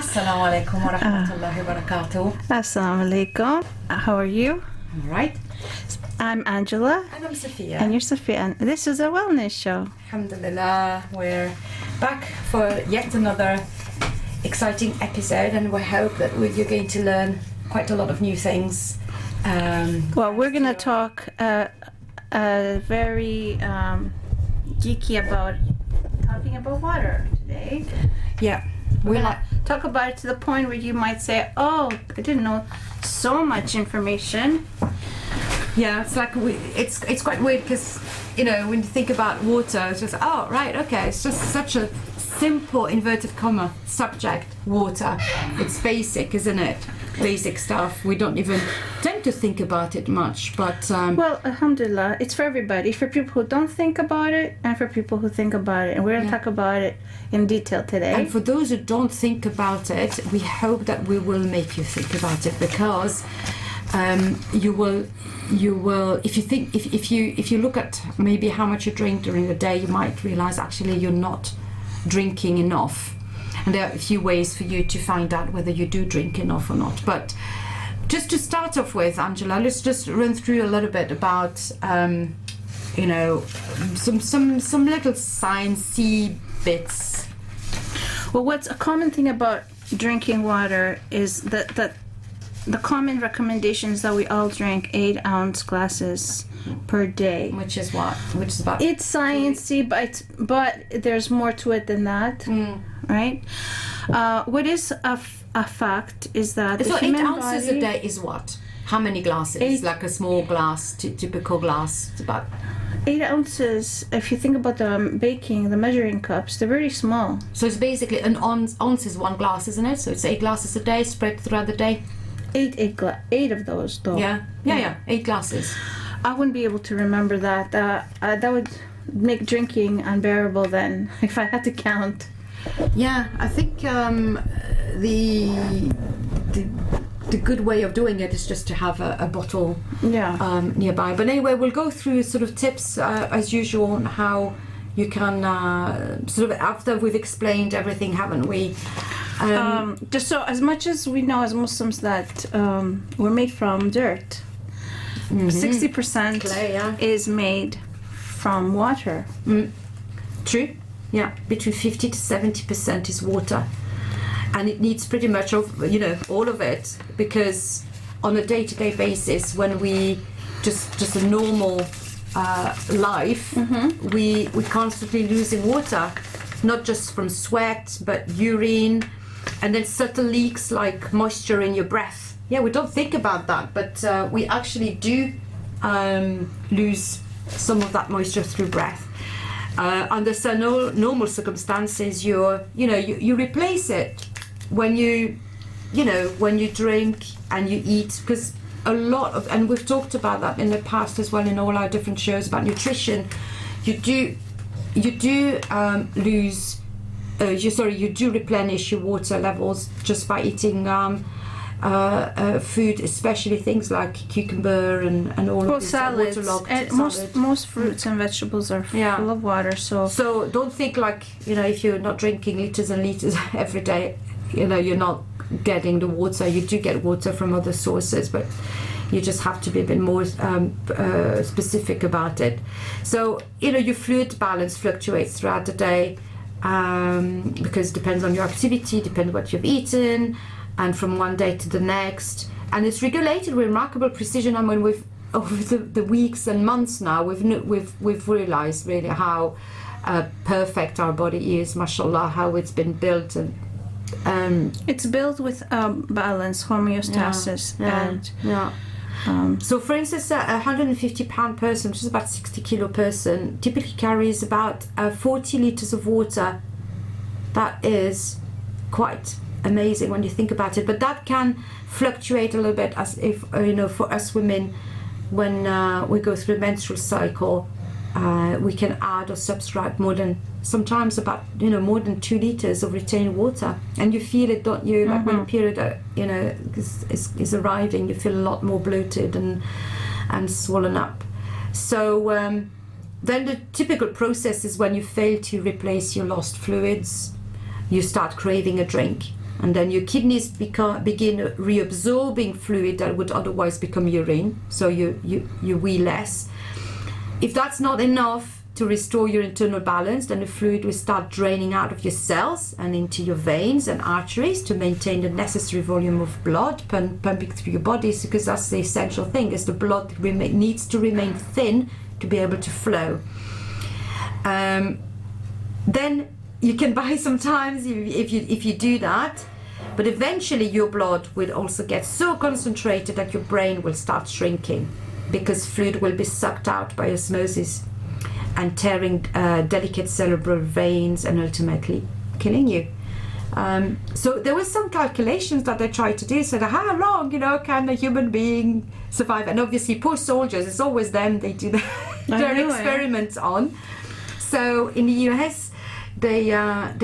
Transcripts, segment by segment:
Assalamu alaikum wa rahmatullahi wa barakatuh. Assalamu alaikum. How are you? All right. I'm Angela. And I'm Safiya. And you're Safiya. And this is a wellness show. Alhamdulillah, we're back for yet another exciting episode, and we hope that you're going to learn quite a lot of new things. Well, we're going to talk very geeky about talking about water today. Yeah. We're going to talk about it to the point where you might say, oh, I didn't know so much information. Yeah, it's like it's quite weird because, you know, when you think about water, it's just, oh, right, okay, it's just such a simple, inverted comma, subject, water. It's basic, isn't it? Basic stuff. We don't even tend to think about it much, but... Well, alhamdulillah, it's for everybody. For people who don't think about it and for people who think about it. And we're going to talk about it in detail today. And for those who don't think about it, we hope that we will make you think about it, because you will if you look at maybe how much you drink during the day, you might realize actually you're not drinking enough. And there are a few ways for you to find out whether you do drink enough or not. But just to start off with, Angela, let's just run through a little bit about some little sciencey bits. Well, what's a common thing about drinking water is that the common recommendation is that we all drink 8-ounce glasses per day. Which is what? Which is about... It's sciencey, but there's more to it than that, right? What is a fact is that the so human 8 ounces body, a day is what? How many glasses? Like a small glass, typical glass. It's about... 8 ounces, if you think about the measuring cups, they're very small. So it's basically an ounce is 1 glass, isn't it? So it's 8 glasses a day spread throughout the day. 8 of those, though. Yeah. 8 glasses. I wouldn't be able to remember that. That would make drinking unbearable then, if I had to count. Yeah, I think the good way of doing it is just to have a bottle nearby. But anyway, we'll go through sort of tips as usual on how you can sort of, after we've explained everything, haven't we? Just so, as much as we know as Muslims that we're made from dirt, 60% clay, is made from water. True. Yeah, between 50 to 70% is water, and it needs pretty much all of it, because on a day-to-day basis, when we just a normal life, we constantly losing water, not just from sweat but urine, and then subtle leaks like moisture in your breath. Yeah, we don't think about that, but we actually do lose some of that moisture through breath. Under normal circumstances, you replace it when you drink and you eat, because a lot of, and we've talked about that in the past as well in all our different shows about nutrition, you do replenish your water levels just by eating food, especially things like cucumber and all of these salads. Waterlogged Most fruits and vegetables are full of water. So don't think like, if you're not drinking liters and liters every day, you're not getting the water. You do get water from other sources, but you just have to be a bit more specific about it. So your fluid balance fluctuates throughout the day, because it depends on your activity, depends on what you've eaten, and from one day to the next, and it's regulated with remarkable precision. I mean, over the weeks and months now, we've realized really how perfect our body is, mashallah, how it's been built, and it's built with balance, homeostasis, so for instance, a 150-pound person, which is about 60 kilo person, typically carries about 40 liters of water. That is quite amazing when you think about it, but that can fluctuate a little bit, as if for us women, when we go through a menstrual cycle, we can add or subtract more than 2 liters of retained water, and you feel it, don't you? Like when a period is arriving, you feel a lot more bloated and swollen up. So then the typical process is when you fail to replace your lost fluids, you start craving a drink. And then your kidneys begin reabsorbing fluid that would otherwise become urine, so you wee less. If that's not enough to restore your internal balance, then the fluid will start draining out of your cells and into your veins and arteries to maintain the necessary volume of blood pumping through your bodies, because that's the essential thing, is the blood needs to remain thin to be able to flow. Then you can buy sometimes if you do that, but eventually your blood will also get so concentrated that your brain will start shrinking, because fluid will be sucked out by osmosis and tearing delicate cerebral veins and ultimately killing you. So there were some calculations that they tried to do, so that how long, can a human being survive? And obviously poor soldiers, it's always them they do their experiments on. So in the US, they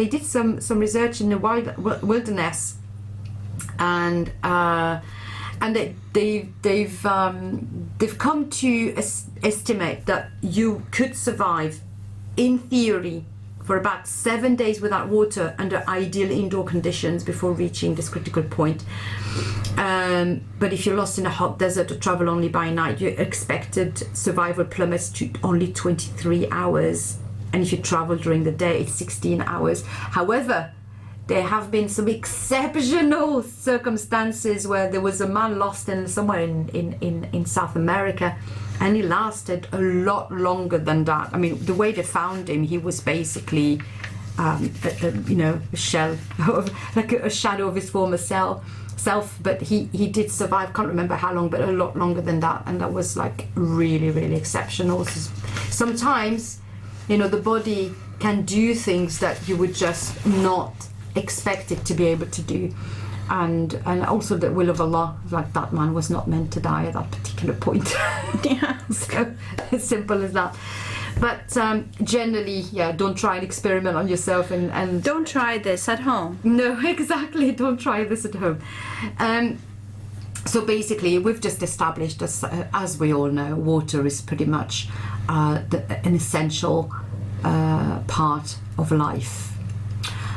did some research in the wilderness, and they've come to estimate that you could survive, in theory, for about 7 days without water under ideal indoor conditions before reaching this critical point. But if you're lost in a hot desert or travel only by night, your expected survival plummets to only 23 hours. And if you travel during the day, it's 16 hours. However, there have been some exceptional circumstances where there was a man lost somewhere in South America, and he lasted a lot longer than that. I mean, the way they found him, he was basically, a shell, like a shadow of his former self. But he did survive. Can't remember how long, but a lot longer than that. And that was like really, really exceptional. Sometimes, the body can do things that you would just not expect it to be able to do, and also the will of Allah, like that man was not meant to die at that particular point. Yeah. So as simple as that. But generally, don't try and experiment on yourself, and Don't try this at home. no, exactly, don't try this at home. So basically, we've just established, as we all know, water is pretty much an essential part of life.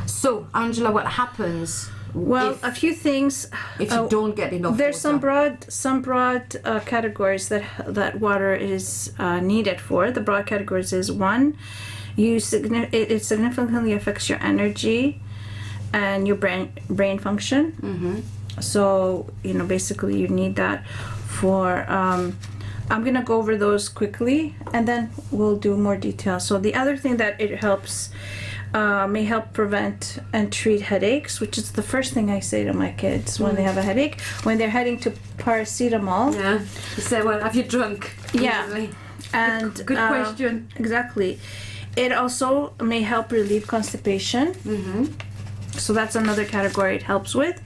So, Angela, what happens? Well, a few things. If you don't get enough there's water. some broad categories that water is needed for. The broad categories is one, it significantly affects your energy and your brain function. Mm-hmm. So basically you need that for. I'm gonna go over those quickly, and then we'll do more detail. So the other thing that it helps. May help prevent and treat headaches, which is the first thing I say to my kids when they have a headache, when they're heading to paracetamol. Yeah, you say, well, have you drunk? Yeah, usually? And good question. Exactly. It also may help relieve constipation. Mm-hmm. So that's another category it helps with.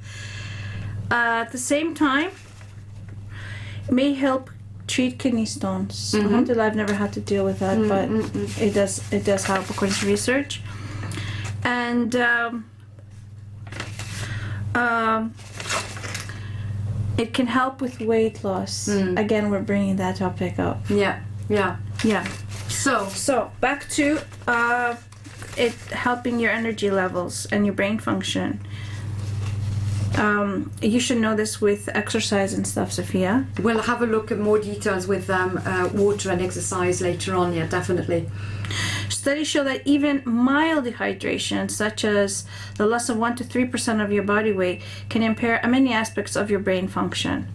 At the same time, it may help treat kidney stones. Mm-hmm. Alhamdulillah, I've never had to deal with that, but it does help according to research. And it can help with weight loss. Again, we're bringing that topic up. Yeah. So back to it helping your energy levels and your brain function. You should know this with exercise and stuff, Safiya. We'll have a look at more details with water and exercise later on. Yeah, definitely. Studies show that even mild dehydration, such as the loss of 1 to 3% of your body weight, can impair many aspects of your brain function.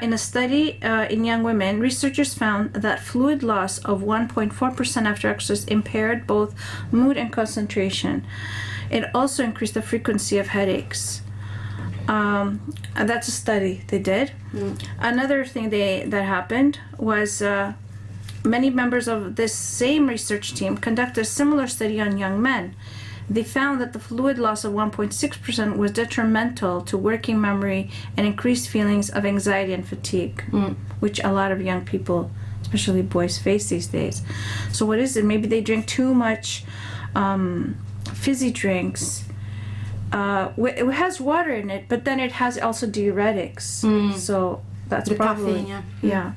In a study in young women, researchers found that fluid loss of 1.4% after exercise impaired both mood and concentration. It also increased the frequency of headaches. And that's a study they did. Another thing that happened was many members of this same research team conducted a similar study on young men. They found that the fluid loss of 1.6% was detrimental to working memory and increased feelings of anxiety and fatigue, which a lot of young people, especially boys, face these days. So what is it? Maybe they drink too much fizzy drinks. It has water in it, but then it has also diuretics. So that's the probably caffeine,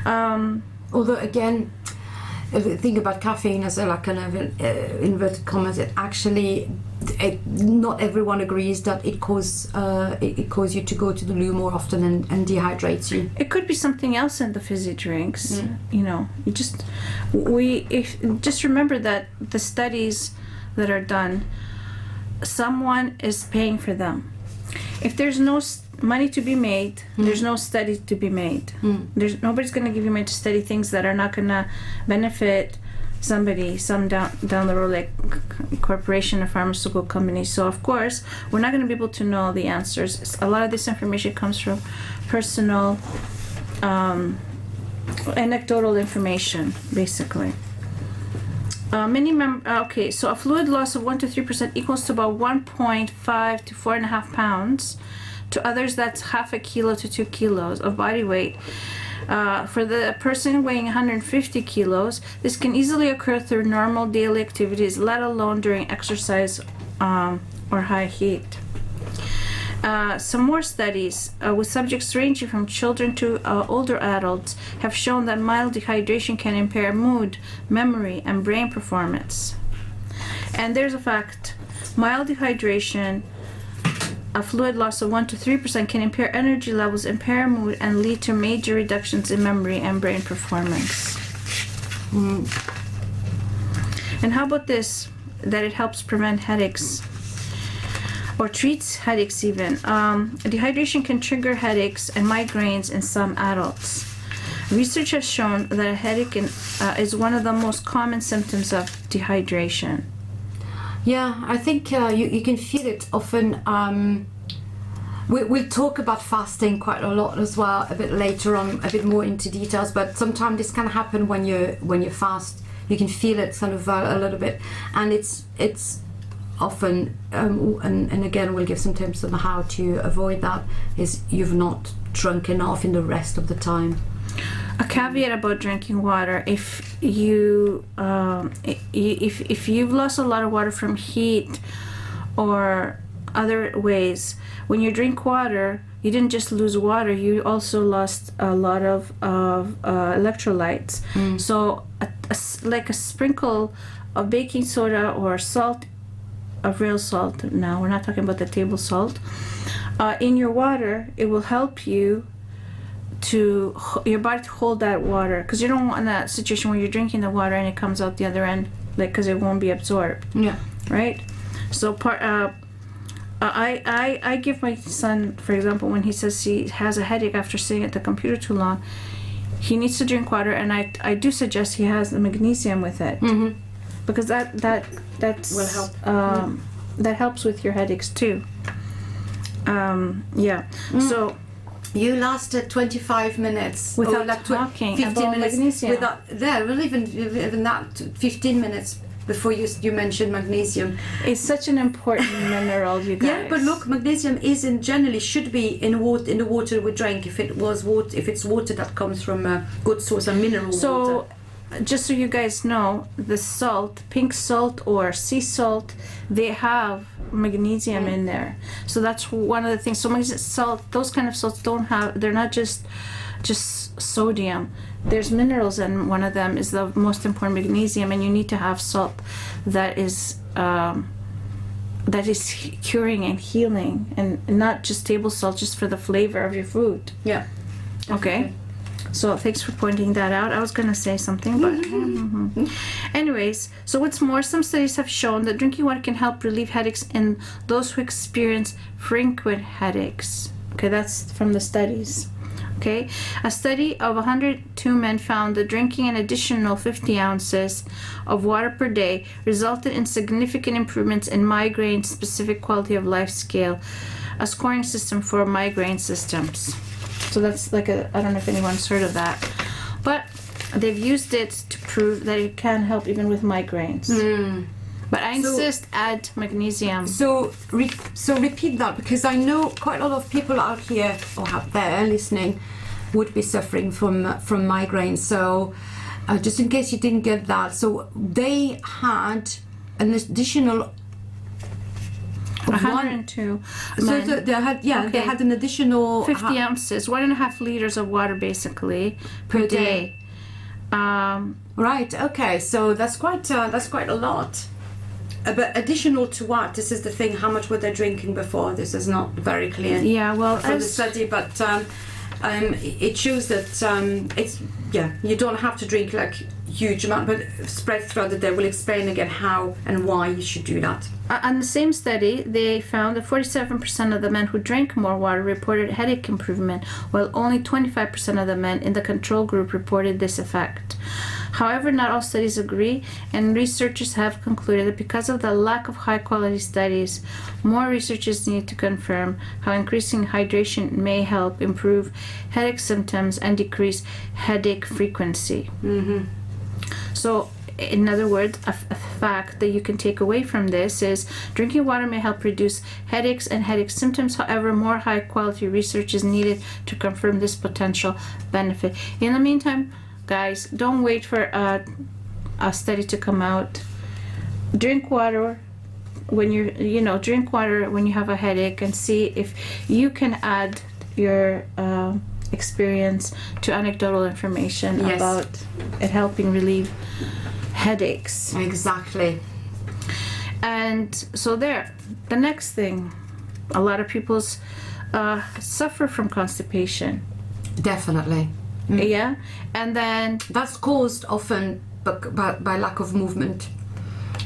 yeah. Although again, think about caffeine as a like kind of inverted commas, not everyone agrees that it causes you to go to the loo more often and dehydrates you. It could be something else in the fizzy drinks. You know, just remember that the studies that are done, someone is paying for them. If there's no money to be made, there's no study to be made. Nobody's going to give you money to study things that are not going to benefit somebody down the road, like corporation or pharmaceutical companies. So of course we're not going to be able to know the answers. A lot of this information comes from personal anecdotal information, basically. Okay, so a fluid loss of 1 to 3% equals to about 1.5 to 4.5 pounds. To others, that's half a kilo to 2 kilos of body weight. For the person weighing 150 kilos, this can easily occur through normal daily activities, let alone during exercise or high heat. Some more studies with subjects ranging from children to older adults have shown that mild dehydration can impair mood, memory, and brain performance. And there's a fact: mild dehydration, a fluid loss of 1 to 3%, can impair energy levels, impair mood, and lead to major reductions in memory and brain performance. And how about this, that it helps prevent headaches, or treats headaches even. Dehydration can trigger headaches and migraines in some adults. Research has shown that a headache is one of the most common symptoms of dehydration. Yeah, I think you can feel it often. We'll talk about fasting quite a lot as well a bit later on, a bit more into details. But sometimes this can happen when you fast. You can feel it sort of a little bit, and it's often and again we'll give some tips on how to avoid that. Is you've not drunk enough in the rest of the time. A caveat about drinking water: if you've lost a lot of water from heat or other ways, when you drink water, you didn't just lose water, you also lost a lot of electrolytes. So like a sprinkle of baking soda or salt, of real salt, now we're not talking about the table salt, in your water, it will help you to your body to hold that water, because you don't want that situation where you're drinking the water and it comes out the other end, like, because it won't be absorbed. Yeah. Right. So I give my son, for example, when he says he has a headache after sitting at the computer too long, he needs to drink water, and I do suggest he has the magnesium with it, because that will help. That helps with your headaches too. So. You lasted 25 minutes without like talking 15 about minutes magnesium. Without well, even that 15 minutes before you mentioned magnesium. It's such an important mineral, you guys. Yeah, but look, magnesium generally should be in the water we drink. If it's water that comes from a good source of mineral water. So, just so you guys know, the salt, pink salt or sea salt, they have magnesium in there. So that's one of the things. So salt, those kind of salts they're not just sodium. There's minerals, and one of them is the most important, magnesium, and you need to have salt that is curing and healing, and not just table salt just for the flavor of your food. Yeah. Okay. So thanks for pointing that out. I was going to say something, but anyways, so what's more, some studies have shown that drinking water can help relieve headaches in those who experience frequent headaches. Okay, that's from the studies. Okay, a study of 102 men found that drinking an additional 50 ounces of water per day resulted in significant improvements in migraine-specific quality of life scale, a scoring system for migraine systems. So that's like I don't know if anyone's heard of that, but they've used it to prove that it can help even with migraines. But I insist add magnesium. So repeat that, because I know quite a lot of people out here or out there listening would be suffering from migraines. So just in case you didn't get that, so they had an additional 102. So they had an additional 50 ounces, 1.5 liters of water basically per day. Right. Okay. So that's quite a lot. But additional to what? This is the thing. How much were they drinking before? This is not very clear. Yeah, well, from the study, but it shows that it's you don't have to drink like huge amount, but spread throughout the day. We'll explain again how and why you should do that. On the same study, they found that 47% of the men who drank more water reported headache improvement, while only 25% of the men in the control group reported this effect. However, not all studies agree, and researchers have concluded that because of the lack of high-quality studies, more research is needed to confirm how increasing hydration may help improve headache symptoms and decrease headache frequency. Mm-hmm. So, in other words, a fact that you can take away from this is drinking water may help reduce headaches and headache symptoms. However, more high-quality research is needed to confirm this potential benefit. In the meantime, guys, don't wait for a study to come out. Drink water when drink water when you have a headache, and see if you can add your experience to anecdotal information about it helping relieve headaches. Exactly. And so the next thing, a lot of people suffer from constipation. Definitely. Yeah, and then that's caused often by lack of movement.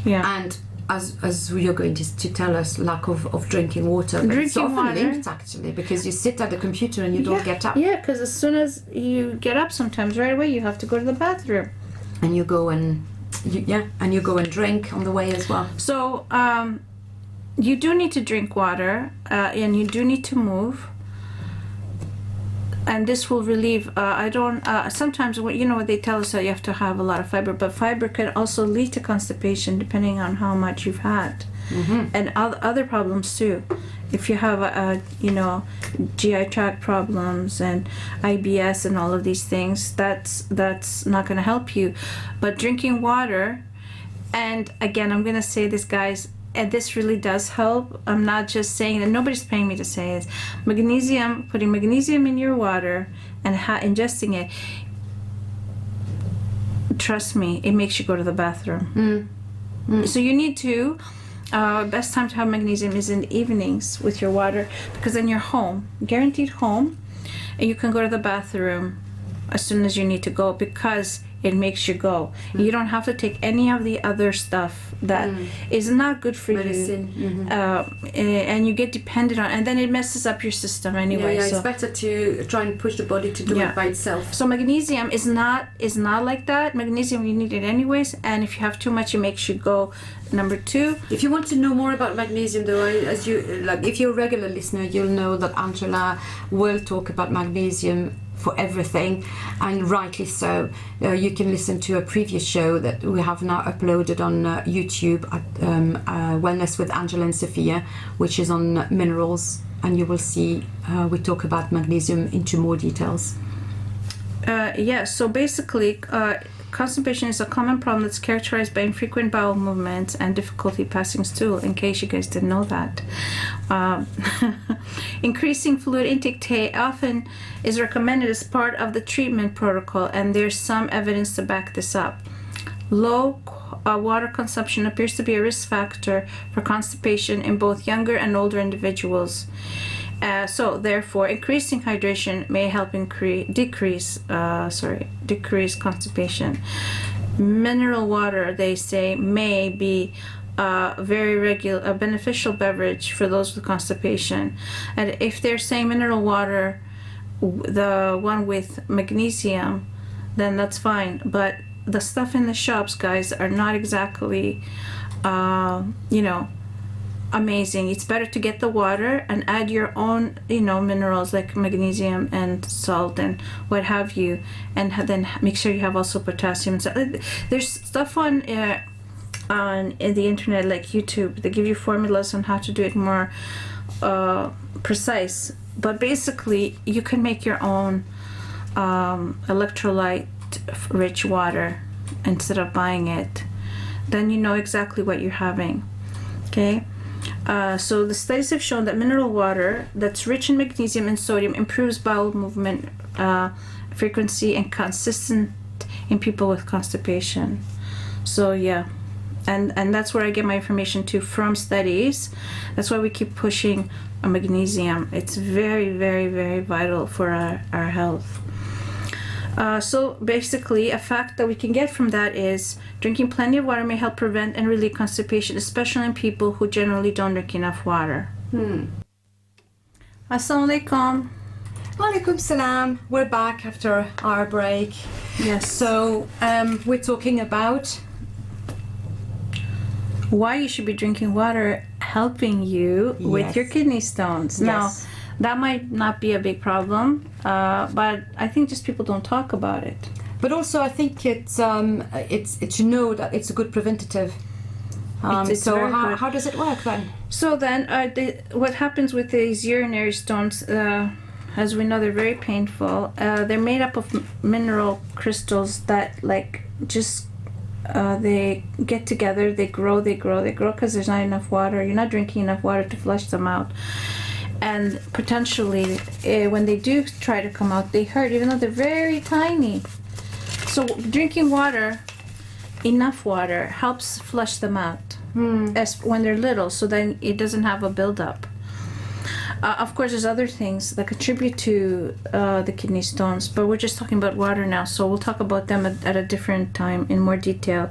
Yeah, and as you're going to tell us, lack of drinking water. But it's often linked actually, because you sit at the computer and you don't get up. Yeah, because as soon as you get up, sometimes right away you have to go to the bathroom. And you go and drink on the way as well. So you do need to drink water, and you do need to move. And this will relieve, sometimes what they tell us that you have to have a lot of fiber, but fiber can also lead to constipation depending on how much you've had. Mm-hmm. And other problems too. If you have GI tract problems and IBS and all of these things, that's not going to help you. But drinking water, and again, I'm going to say this, guys, and this really does help. I'm not just saying that, nobody's paying me to say it. Magnesium, putting magnesium in your water and ingesting it, trust me, it makes you go to the bathroom. So you need to, best time to have magnesium is in the evenings with your water, because then you're home, guaranteed home, and you can go to the bathroom as soon as you need to go, because it makes you go. You don't have to take any of the other stuff that is not good for medicine. you. And you get dependent on, and then it messes up your system anyway. So it's better to try and push the body to do it by itself. So magnesium is not like that. Magnesium, you need it anyways, and if you have too much, it makes you go. Number 2. If you want to know more about magnesium, though, if you're a regular listener, you'll know that Angela will talk about magnesium for everything, and rightly so. You can listen to a previous show that we have now uploaded on YouTube at Wellness with Angela and Safiya, which is on minerals, and you will see we talk about magnesium into more details. So basically, constipation is a common problem that's characterized by infrequent bowel movements and difficulty passing stool, in case you guys didn't know that. Increasing fluid intake often is recommended as part of the treatment protocol, and there's some evidence to back this up. Low water consumption appears to be a risk factor for constipation in both younger and older individuals. So therefore, increasing hydration may help decrease constipation. Mineral water, they say, may be a beneficial beverage for those with constipation. And if they're saying mineral water, the one with magnesium, then that's fine. But the stuff in the shops, guys, are not exactly, amazing. It's better to get the water and add your own, minerals like magnesium and salt and what have you, and then make sure you have also potassium. So there's stuff on the internet, like YouTube, they give you formulas on how to do it more precise. But basically, you can make your own electrolyte-rich water instead of buying it. Then you know exactly what you're having. Okay. So the studies have shown that mineral water that's rich in magnesium and sodium improves bowel movement frequency and consistent in people with constipation. So yeah, and that's where I get my information too, from studies. That's why we keep pushing magnesium. It's very, very, very vital for our health. So basically, a fact that we can get from that is drinking plenty of water may help prevent and relieve constipation, especially in people who generally don't drink enough water. Assalamu alaikum. Walaikum salam. We're back after our break. Yes. So we're talking about why you should be drinking water helping you with Yes. your kidney stones. Now, Yes. that might not be a big problem, but I think just people don't talk about it. But also, I think it's to know that it's a good preventative. It's So very good. how does it work then? So then, what happens with these urinary stones, as we know, they're very painful. They're made up of mineral crystals that, like, just they get together, they grow, because there's not enough water. You're not drinking enough water to flush them out. And potentially, when they do try to come out, they hurt, even though they're very tiny. So drinking water, enough water, helps flush them out as when they're little, so then it doesn't have a buildup. Of course, there's other things that contribute to the kidney stones, but we're just talking about water now, so we'll talk about them at a different time in more detail.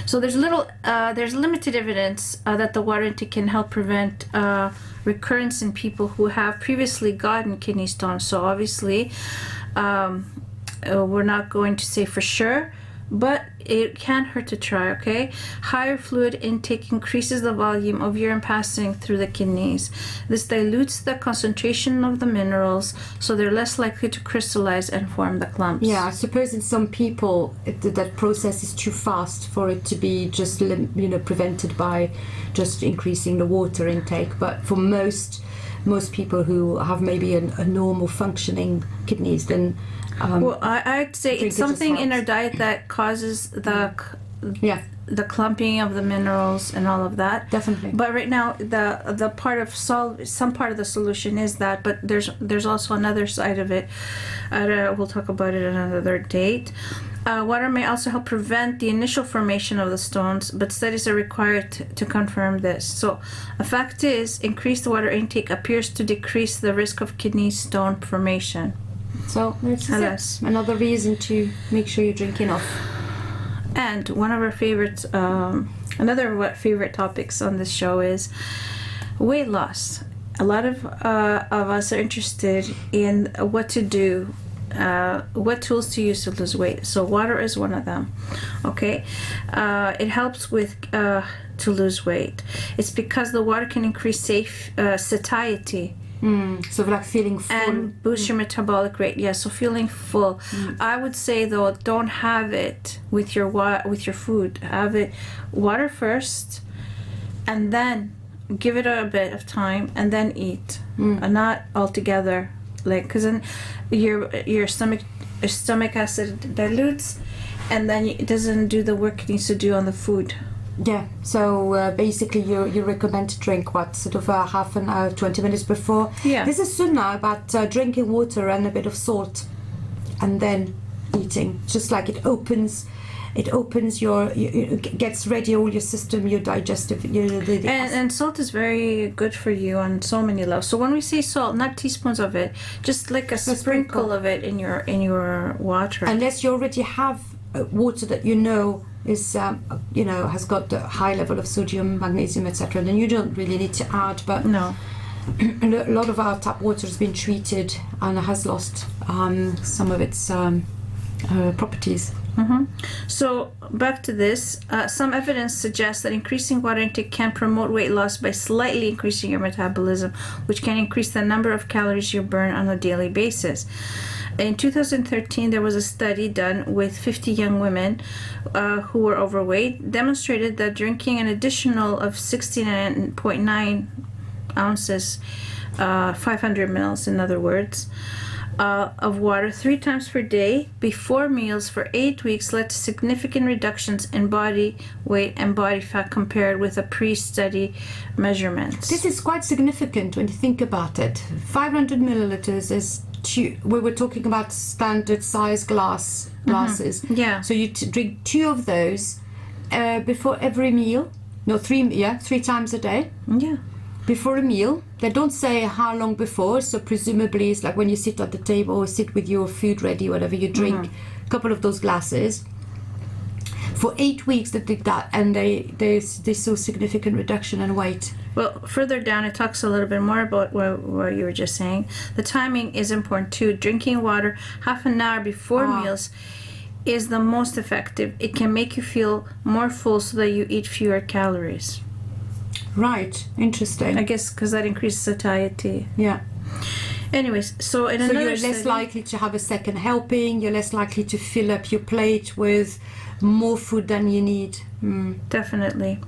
So there's limited evidence that the water intake can help prevent recurrence in people who have previously gotten kidney stones. So obviously, we're not going to say for sure, but it can't hurt to try, okay? Higher fluid intake increases the volume of urine passing through the kidneys. This dilutes the concentration of the minerals, so they're less likely to crystallize and form the clumps. Yeah, I suppose in some people that process is too fast for it to be just prevented by just increasing the water intake. But for most people who have maybe a normal functioning kidneys, then Well, I'd say it's drinkage something in helps. our diet that causes the clumping of the minerals and all of that. Definitely. But right now, the part of some part of the solution is that, but there's also another side of it. We'll talk about it at another date. Water may also help prevent the initial formation of the stones, but studies are required to confirm this. So, a fact is, increased water intake appears to decrease the risk of kidney stone formation. So this is Alas. another reason to make sure you drink enough. And one of our favorites, another favorite topics on this show is weight loss. A lot of us are interested in what to do, what tools to use to lose weight. So water is one of them. Okay, it helps with to lose weight. It's because the water can increase satiety. So like feeling full. And boost your metabolic rate. Yeah, so feeling full. I would say though, don't have it with your food. Have it water first, and then give it a bit of time, and then eat. And not all together, like, because then your stomach acid dilutes, and then it doesn't do the work it needs to do on the food. Yeah, so basically you recommend to drink what, sort of half an hour, 20 minutes before? Yeah. This is sunnah about drinking water and a bit of salt and then eating. Just like it opens it gets ready all your system, your digestive, And salt is very good for you on so many levels. So when we say salt, not teaspoons of it, just like a sprinkle of it in your water. Unless you already have water that is has got a high level of sodium, magnesium, etc., then you don't really need to add. But no, a lot of our tap water has been treated and has lost some of its properties. So back to this, some evidence suggests that increasing water intake can promote weight loss by slightly increasing your metabolism, which can increase the number of calories you burn on a daily basis. In 2013, there was a study done with 50 young women who were overweight, demonstrated that drinking an additional of 69.9 ounces, 500 mils in other words, of water 3 times per day before meals for 8 weeks led to significant reductions in body weight and body fat compared with a pre-study measurements. This is quite significant when you think about it. 500 milliliters is two. We were talking about standard size glasses. Yeah. So you drink 2 of those before every meal. No, 3 times a day. Yeah. Before a meal. They don't say how long before, so presumably it's like when you sit at the table or sit with your food ready, whatever, you drink a couple of those glasses. For 8 weeks they did that, and they saw significant reduction in weight. Well, further down it talks a little bit more about what you were just saying. The timing is important too. Drinking water half an hour before meals is the most effective. It can make you feel more full so that you eat fewer calories. Right, interesting. I guess because that increases satiety. Yeah. Anyways, so in So another you're less study, likely to have a second helping, you're less likely to fill up your plate with more food than you need. definitely.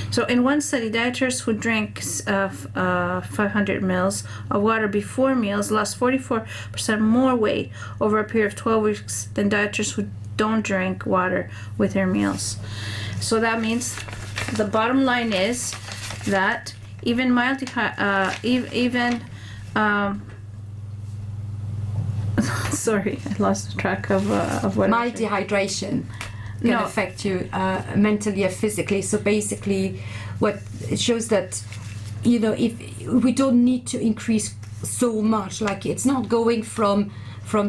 So in one study, dieters who drank 500 mils of water before meals lost 44% more weight over a period of 12 weeks than dieters who don't drink water with their meals. So that means the bottom line is that even mild sorry, I lost track of what. Mild dehydration can affect you mentally or physically. So basically, what it shows that, you know, if we don't need to increase so much, like it's not going from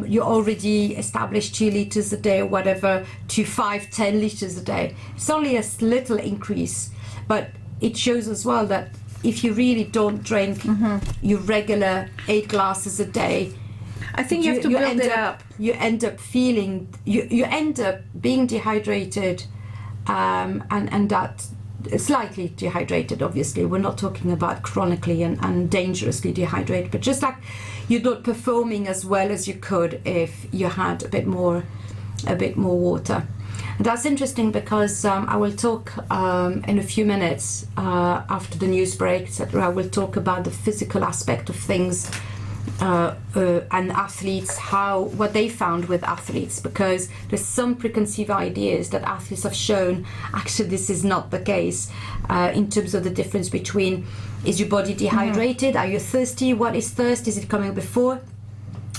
your already established 2 liters a day or whatever to 5-10 liters a day. It's only a little increase, but it shows as well that if you really don't drink your regular 8 glasses a day, I think you have to build it up. You end up feeling, you end up being dehydrated, and that slightly dehydrated. Obviously, we're not talking about chronically and dangerously dehydrated, but just like you're not performing as well as you could if you had a bit more water. And that's interesting because I will talk in a few minutes after the news break, etc. I will talk about the physical aspect of things. And athletes, what they found with athletes, because there's some preconceived ideas that athletes have shown actually this is not the case in terms of the difference between, is your body dehydrated, are you thirsty, what is thirst, is it coming before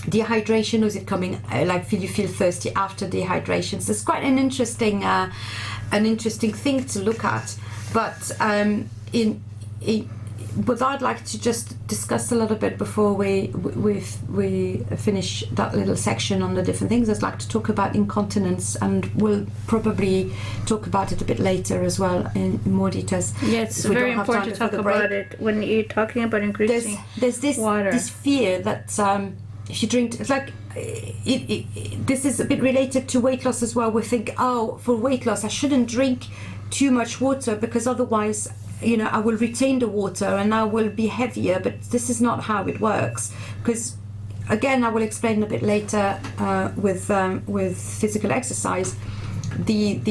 dehydration or is it coming you feel thirsty after dehydration? So it's quite an interesting thing to look at, but what I'd like to just discuss a little bit before we finish that little section on the different things, I'd like to talk about incontinence, and we'll probably talk about it a bit later as well in more details. Yeah, it's very important to talk about it when you're talking about increasing there's this water. This fear that if you drink, it's like this is a bit related to weight loss as well. We think, for weight loss I shouldn't drink too much water because otherwise, you know, I will retain the water and I will be heavier, but this is not how it works, because again I will explain a bit later with physical exercise, the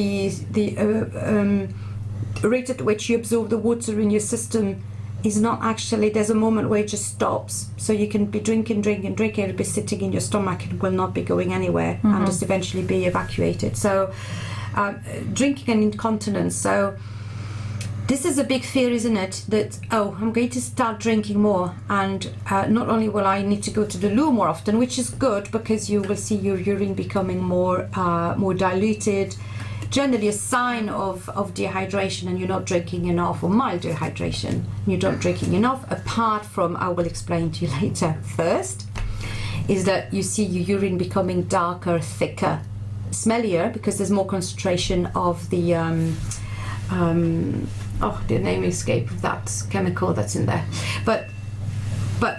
rate at which you absorb the water in your system is not actually, there's a moment where it just stops, so you can be drinking, it'll be sitting in your stomach, it will not be going anywhere and just eventually be evacuated. So drinking and incontinence, so this is a big fear, isn't it? That, I'm going to start drinking more, and not only will I need to go to the loo more often, which is good because you will see your urine becoming more diluted, generally a sign of dehydration, and you're not drinking enough, or mild dehydration, and you're not drinking enough, apart from, I will explain to you later, thirst, is that you see your urine becoming darker, thicker, smellier, because there's more concentration of the the name escape of that chemical that's in there, but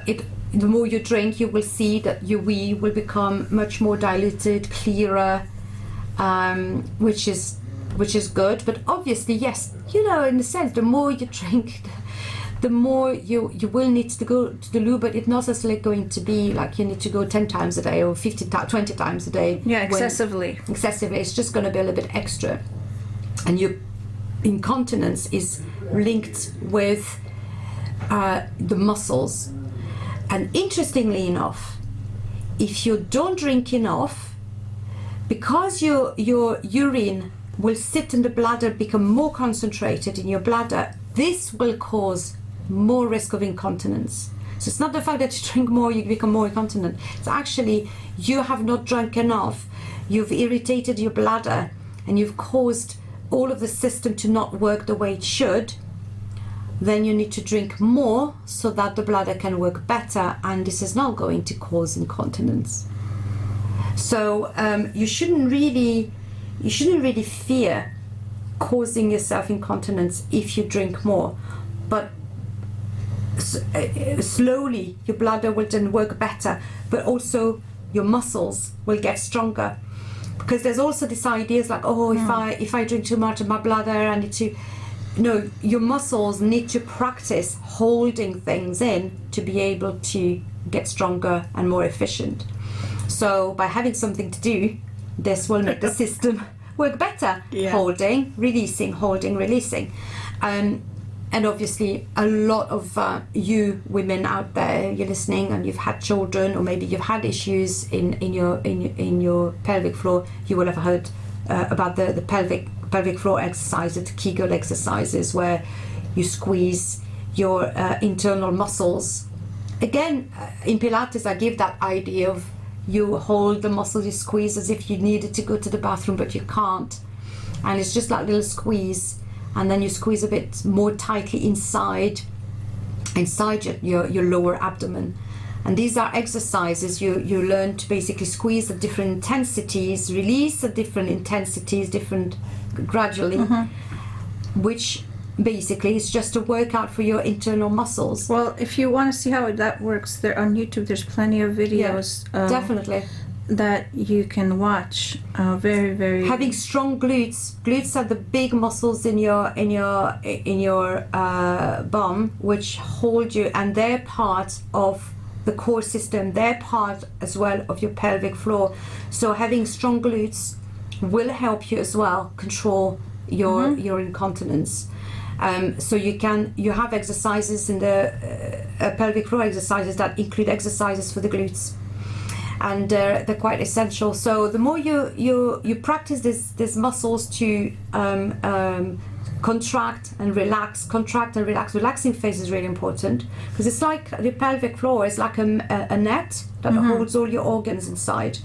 the more you drink, you will see that your wee will become much more diluted, clearer, which is good. But obviously, yes, you know, in a sense, the more you drink, the more you will need to go to the loo, but it's not necessarily going to be like you need to go 10 times a day or 20 times a day. Yeah, excessively. It's just going to be a little bit extra, and your incontinence is linked with the muscles. And interestingly enough, if you don't drink enough, because your urine will sit in the bladder, become more concentrated in your bladder, this will cause more risk of incontinence. So it's not the fact that you drink more, you become more incontinent. It's actually you have not drunk enough, you've irritated your bladder, and you've caused all of the system to not work the way it should. Then you need to drink more so that the bladder can work better, and this is not going to cause incontinence. So you shouldn't really fear causing yourself incontinence if you drink more, but slowly your bladder will then work better, but also your muscles will get stronger, because there's also this ideas like, if I drink too much of my bladder, I need to. No, your muscles need to practice holding things in to be able to get stronger and more efficient. So by having something to do, this will make the system work better. Yeah. Holding, releasing, and obviously a lot of you women out there, you're listening and you've had children, or maybe you've had issues in your pelvic floor. You will have heard about the pelvic floor exercises, the Kegel exercises, where you squeeze your internal muscles. Again, in Pilates, I give that idea of you hold the muscle, you squeeze as if you needed to go to the bathroom, but you can't. And it's just like a little squeeze. And then you squeeze a bit more tightly inside your lower abdomen. And these are exercises you learn to basically squeeze at different intensities, release at different intensities, gradually, which basically is just a workout for your internal muscles. Well, if you want to see how that works, there on YouTube there's plenty of videos. Definitely. That you can watch. Very, very. Having strong glutes. Glutes are the big muscles in your bum, which hold you, and they're part of the core system. They're part as well of your pelvic floor. So having strong glutes will help you as well control your incontinence. So you have exercises in the pelvic floor exercises that include exercises for the glutes, and they're quite essential. So the more you practice these muscles to contract and relax. Relaxing phase is really important, because it's like the pelvic floor is like a net that holds all your organs inside.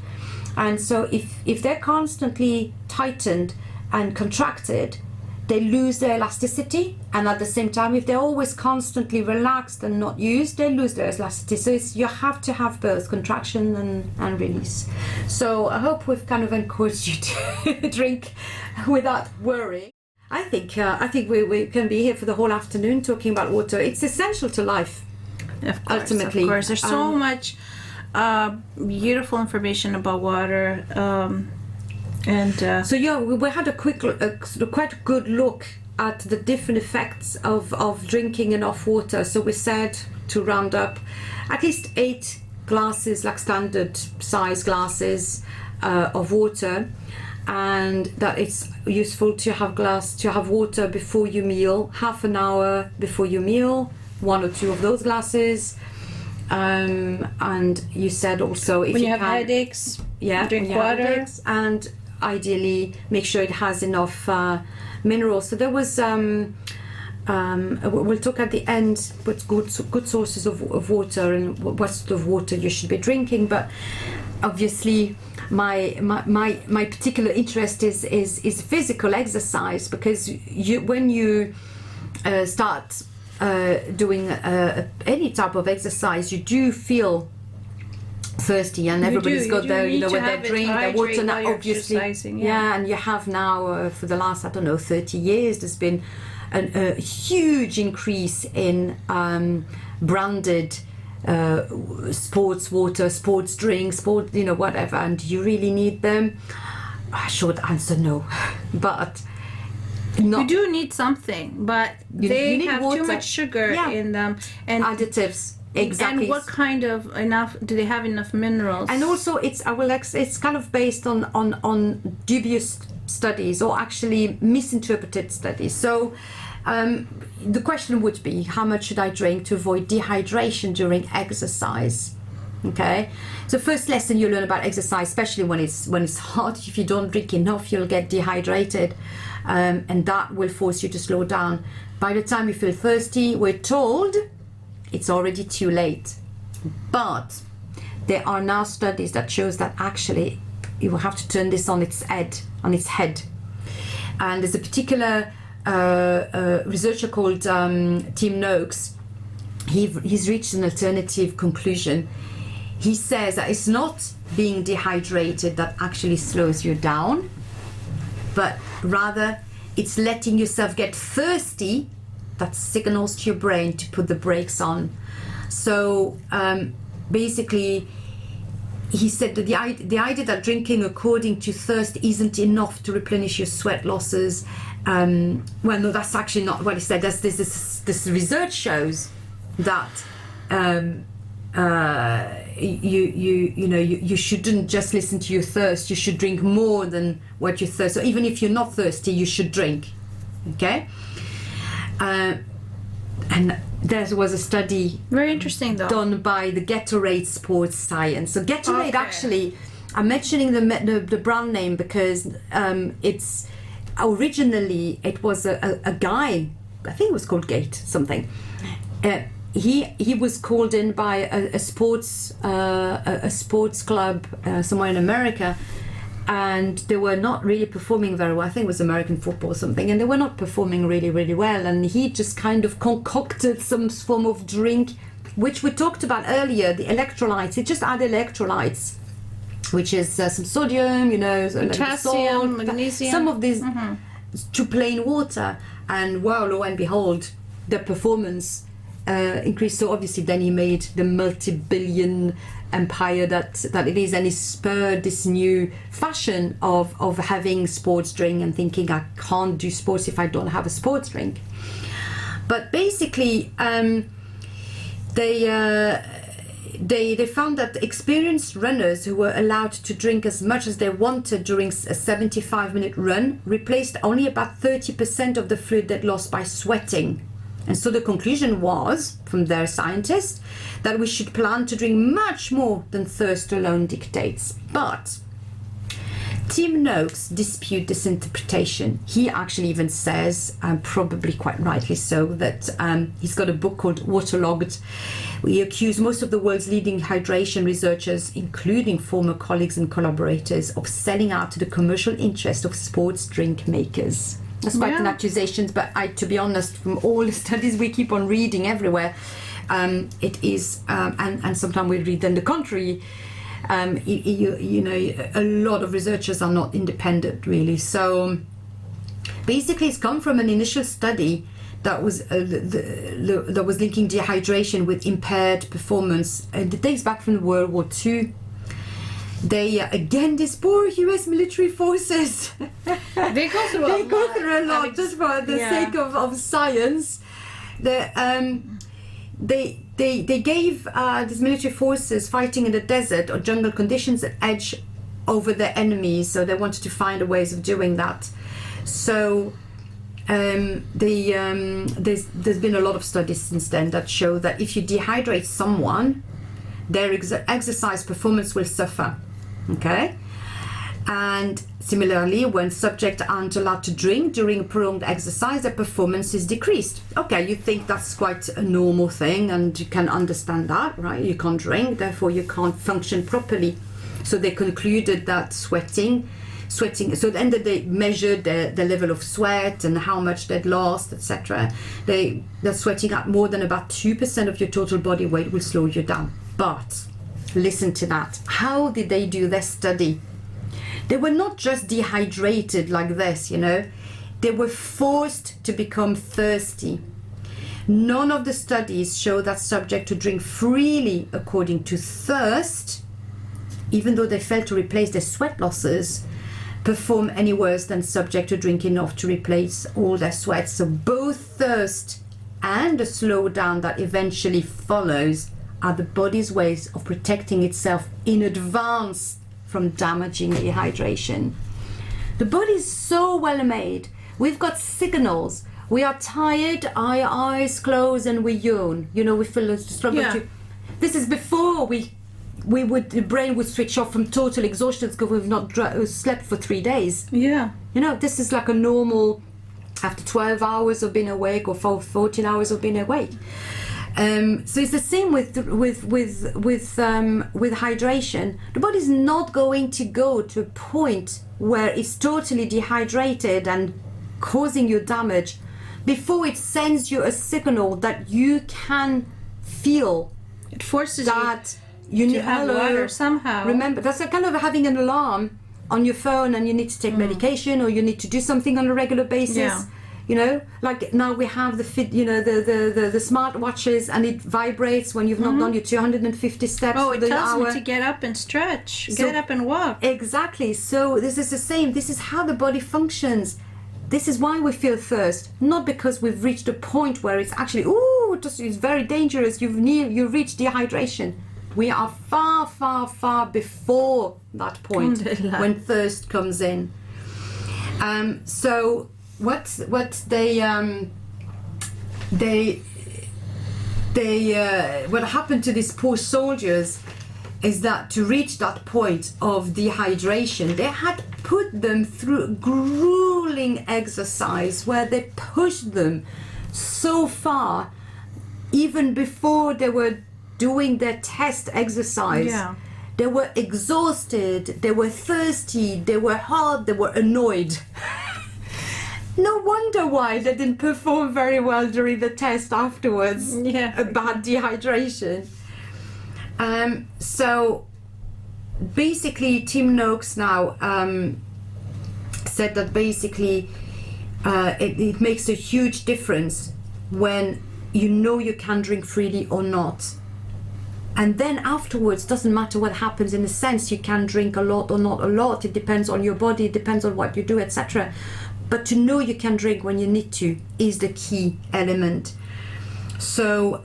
And so if they're constantly tightened and contracted, they lose their elasticity, and at the same time, if they're always constantly relaxed and not used, they lose their elasticity. So you have to have both contraction and release. So I hope we've kind of encouraged you to drink without worrying. I think we can be here for the whole afternoon talking about water. It's essential to life. Of course, ultimately. Of course, there's so much beautiful information about water. So yeah, we had a quite good look at the different effects of drinking enough water. So we said, to round up, at least 8 glasses, like standard size glasses of water, and that it's useful to have water before you meal, half an hour before you meal, 1 or 2 of those glasses. And you said also if when you have headaches, drink water, and ideally make sure it has enough minerals. So there was we'll talk at the end what's good sources of water and what sort of water you should be drinking. But obviously my particular interest is physical exercise, because when you start doing any type of exercise, you do feel thirsty, and everybody's got their, when they drink their water now, obviously. And you have now for the last 30 years there's been a huge increase in branded sports water, sports drinks, whatever. And do you really need them? Short answer, no. But you do need something, but they have water. Too much sugar in them and additives. Exactly. And what kind of do they have enough minerals? And also it's kind of based on dubious studies, or actually misinterpreted studies. So the question would be, how much should I drink to avoid dehydration during exercise? Okay, so first lesson you learn about exercise, especially when it's hot, if you don't drink enough, you'll get dehydrated, and that will force you to slow down. By the time you feel thirsty, we're told it's already too late. But there are now studies that shows that actually you will have to turn this on its head. And there's a particular researcher called Tim Noakes. He's reached an alternative conclusion. He says that it's not being dehydrated that actually slows you down, but rather it's letting yourself get thirsty that signals to your brain to put the brakes on. So basically, he said that the idea that drinking according to thirst isn't enough to replenish your sweat losses. Well, no, that's actually not what he said. This research shows that you shouldn't just listen to your thirst. You should drink more than what you thirst. So even if you're not thirsty, you should drink. Okay. And there was a study very interesting though done by the Gatorade Sports Science. So Gatorade, actually, I'm mentioning the brand name because it's originally it was a guy, I think it was called Gate something. He was called in by a sports club somewhere in America, and they were not really performing very well. I think it was American football or something, and they were not performing really, really well. And he just kind of concocted some form of drink, which we talked about earlier, the electrolytes. He just added electrolytes, which is some sodium, potassium, magnesium, some of these to plain water. And wow, lo and behold, the performance increased. So obviously then he made the multi-billion empire that it is, and he spurred this new fashion of having sports drink and thinking I can't do sports if I don't have a sports drink. But basically they found that experienced runners who were allowed to drink as much as they wanted during a 75-minute run replaced only about 30% of the fluid they lost by sweating. And so the conclusion was, from their scientists, that we should plan to drink much more than thirst alone dictates. But Tim Noakes disputes this interpretation. He actually even says, probably quite rightly so, that he's got a book called Waterlogged. He accused most of the world's leading hydration researchers, including former colleagues and collaborators, of selling out to the commercial interest of sports drink makers. That's quite an accusation, but to be honest, from all the studies we keep on reading everywhere, it is, and sometimes we read then the contrary. A lot of researchers are not independent, really. So basically, it's come from an initial study that was that was linking dehydration with impaired performance, and it dates back from World War II. They again, these poor U.S. military forces. They go through a lot. Just for the sake of science. They gave these military forces fighting in the desert or jungle conditions an edge over their enemies. So they wanted to find ways of doing that. So there's been a lot of studies since then that show that if you dehydrate someone, their exercise performance will suffer. Okay, and similarly, when subjects aren't allowed to drink during prolonged exercise, their performance is decreased. Okay, you think that's quite a normal thing, and you can understand that, right? You can't drink, therefore you can't function properly. So they concluded that sweating. So then they measured the level of sweat and how much they'd lost, etc. That sweating at more than about 2% of your total body weight will slow you down. But listen to that. How did they do their study? They were not just dehydrated like this, They were forced to become thirsty. None of the studies show that subjects who drink freely according to thirst, even though they failed to replace their sweat losses, perform any worse than subjects who drink enough to replace all their sweat. So both thirst and the slowdown that eventually follows are the body's ways of protecting itself in advance from damaging dehydration. The body is so well made. We've got signals. We are tired, our eyes close, and we yawn. We feel a struggle to. This is before the brain would switch off from total exhaustion because we've not slept for 3 days. Yeah. This is like a normal after 12 hours of being awake or 14 hours of being awake. So it's the same with hydration. The body's not going to go to a point where it's totally dehydrated and causing you damage before it sends you a signal that you can feel. It forces that you need to have water somehow. Remember, that's a kind of having an alarm on your phone, and you need to take medication, or you need to do something on a regular basis. Yeah. You know, like now we have the fit, you know, the smart watches, and it vibrates when you've not done your 250 steps Oh, for it the tells hour. me to get up and stretch, So- get up and walk. Exactly. So this is the same. This is how the body functions. This is why we feel thirst, not because we've reached a point where it's actually, it's very dangerous. You've reached dehydration. We are far, far, far before that point Alhamdulillah. when thirst comes in. So what happened to these poor soldiers is that to reach that point of dehydration, they had put them through grueling exercise where they pushed them so far, even before they were doing their test exercise. Yeah. They were exhausted, they were thirsty, they were hot, they were annoyed. No wonder why they didn't perform very well during the test afterwards about dehydration. So basically Tim Noakes now said that basically it makes a huge difference when you know you can drink freely or not. And then afterwards, doesn't matter what happens, in a sense, you can drink a lot or not a lot. It depends on your body, it depends on what you do, etc. But to know you can drink when you need to is the key element. So,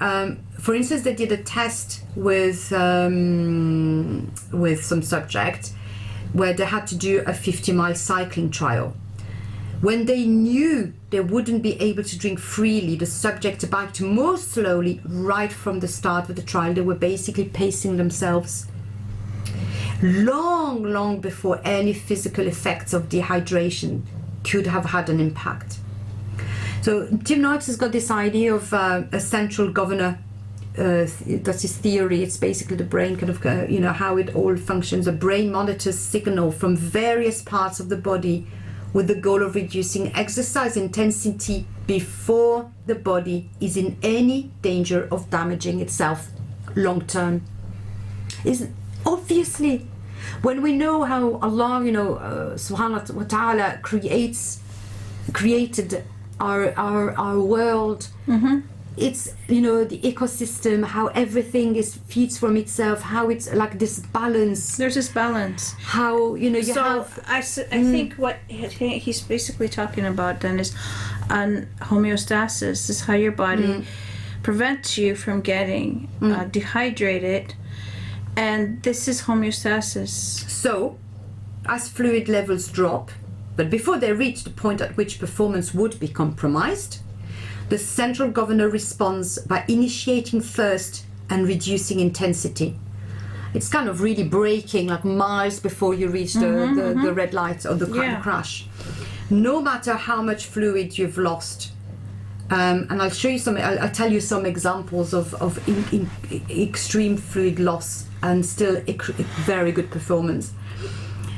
for instance, they did a test with some subject where they had to do a 50-mile cycling trial. When they knew they wouldn't be able to drink freely, the subject biked more slowly right from the start of the trial. They were basically pacing themselves long before any physical effects of dehydration could have had an impact. So Tim Noakes has got this idea of a central governor. That's his theory. It's basically the brain kind of, how it all functions. The brain monitors signal from various parts of the body with the goal of reducing exercise intensity before the body is in any danger of damaging itself long term. Obviously, when we know how Allah, subhanahu wa ta'ala created our world, it's, the ecosystem, how everything feeds from itself, how it's like this balance. There's this balance. How, you have... I think what he's basically talking about then is homeostasis, is how your body prevents you from getting dehydrated, and this is homeostasis. So, as fluid levels drop, but before they reach the point at which performance would be compromised, the central governor responds by initiating thirst and reducing intensity. It's kind of really braking like miles before you reach the red light or the crash. No matter how much fluid you've lost. And I'll show you I'll tell you some examples of extreme fluid loss and still very good performance.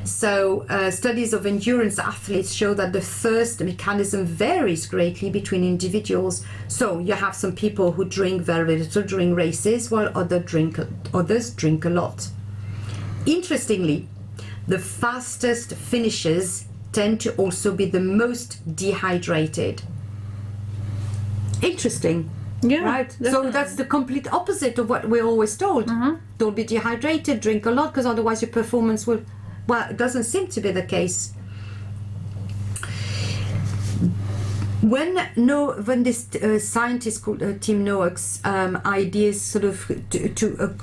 So studies of endurance athletes show that the thirst mechanism varies greatly between individuals. So you have some people who drink very little during races, while others drink a lot. Interestingly, the fastest finishers tend to also be the most dehydrated. Interesting. Yeah, right. definitely. So that's the complete opposite of what we're always told. Don't be dehydrated, drink a lot, because otherwise your performance will... Well, it doesn't seem to be the case. When this scientist called Tim Noakes ideas sort of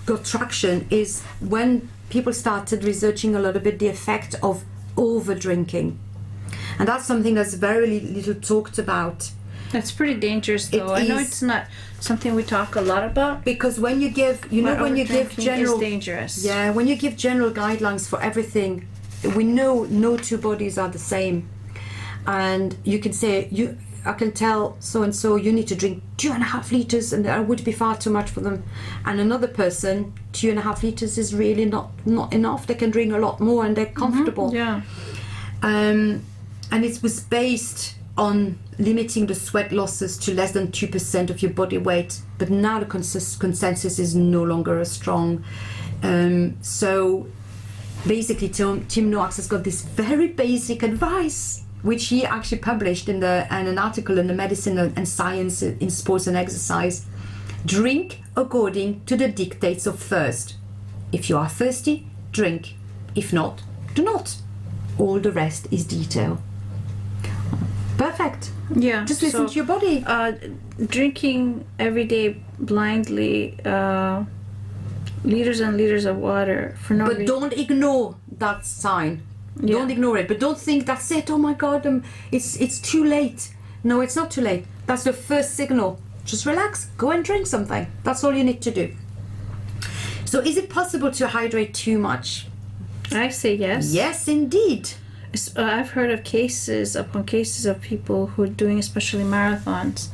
got traction is when people started researching a little bit the effect of over drinking, and that's something that's very little talked about. That's pretty dangerous, though. I know it's not something we talk a lot about. Because when you give, when you give general, is dangerous. Yeah, when you give general guidelines for everything, we know no two bodies are the same, and you can say I can tell so and so you need to drink 2.5 liters, and that would be far too much for them. And another person, 2.5 liters is really not enough. They can drink a lot more, and they're comfortable. Yeah. And it was based on limiting the sweat losses to less than 2% of your body weight. But now the consensus is no longer as strong. So basically, Tim Noakes has got this very basic advice, which he actually published in an article in the Medicine and Science in Sports and Exercise. Drink according to the dictates of thirst. If you are thirsty, drink. If not, do not. All the rest is detail. Perfect. Yeah. Just listen to your body. Drinking every day blindly liters and liters of water for no reason. But don't ignore that sign. Yeah. Don't ignore it. But don't think that's it. Oh my God, it's too late. No, it's not too late. That's the first signal. Just relax. Go and drink something. That's all you need to do. So is it possible to hydrate too much? I say yes. Yes, indeed. I've heard of cases upon cases of people who are doing especially marathons,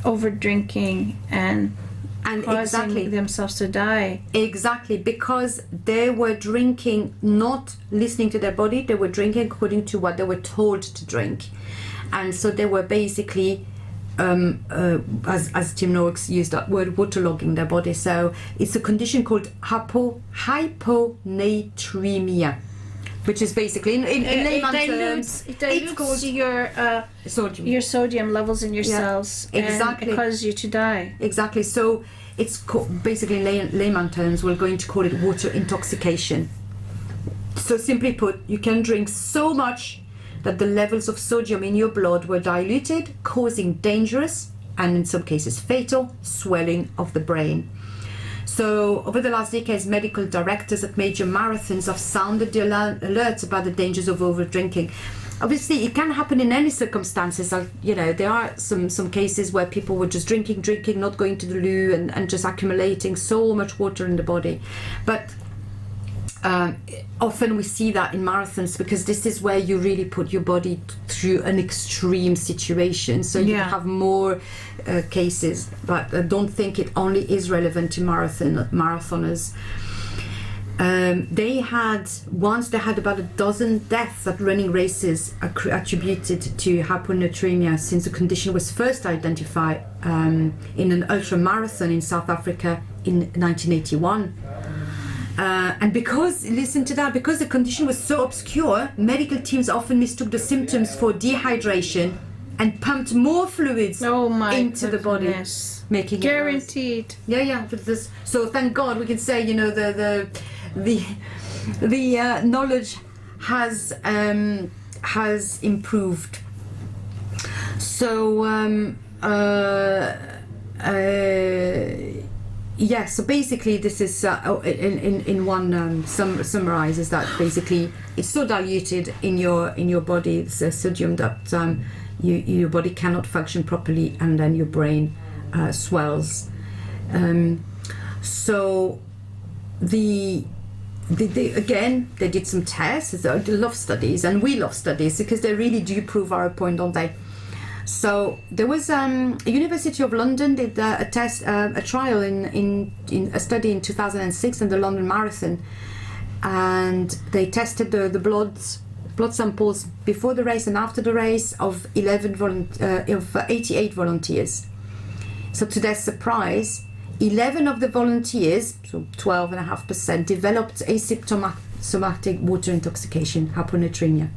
over drinking and causing exactly themselves to die. Exactly, because they were drinking, not listening to their body. They were drinking according to what they were told to drink, and so they were basically, as Tim Noakes used that word, waterlogging their body. So it's a condition called hyponatremia, which is basically in layman terms, it dilutes your sodium. your sodium levels in your cells. Exactly. And it causes you to die. Exactly. So it's basically in layman terms, we're going to call it water intoxication. So simply put, you can drink so much that the levels of sodium in your blood were diluted, causing dangerous and in some cases fatal swelling of the brain. So over the last decades, medical directors at major marathons have sounded the alert about the dangers of over drinking. Obviously, it can happen in any circumstances. There are some cases where people were just drinking, not going to the loo, and just accumulating so much water in the body. But often we see that in marathons, because this is where you really put your body through an extreme situation. So you have more cases, but I don't think it only is relevant to marathoners. They had about a dozen deaths at running races attributed to hyponatremia since the condition was first identified in an ultra marathon in South Africa in 1981. And because the condition was so obscure, medical teams often mistook the symptoms for dehydration and pumped more fluids into the body, making guaranteed. It worse. So thank God we can say, the knowledge has improved. So so basically this is in one summarizes that basically it's so diluted in your body, it's sodium, that your body cannot function properly, and then your brain swells. So they did some tests. They love studies, and we love studies because they really do prove our point, don't they? So there was University of London did a trial in a study in 2006 in the London Marathon, and they tested the blood samples before the race and after the race of 88 volunteers. So to their surprise, 11 of the volunteers, so 12.5%, developed asymptomatic water intoxication, hyponatremia,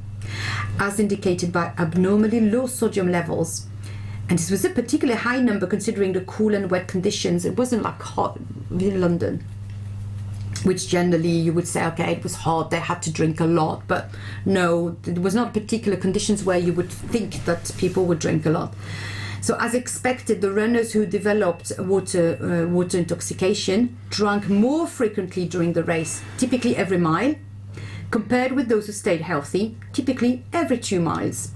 as indicated by abnormally low sodium levels. And this was a particularly high number considering the cool and wet conditions. It wasn't like hot in London, which generally you would say, okay, it was hot, they had to drink a lot. But no, it was not particular conditions where you would think that people would drink a lot. So as expected, the runners who developed water intoxication drank more frequently during the race, typically every mile, compared with those who stayed healthy, typically every 2 miles.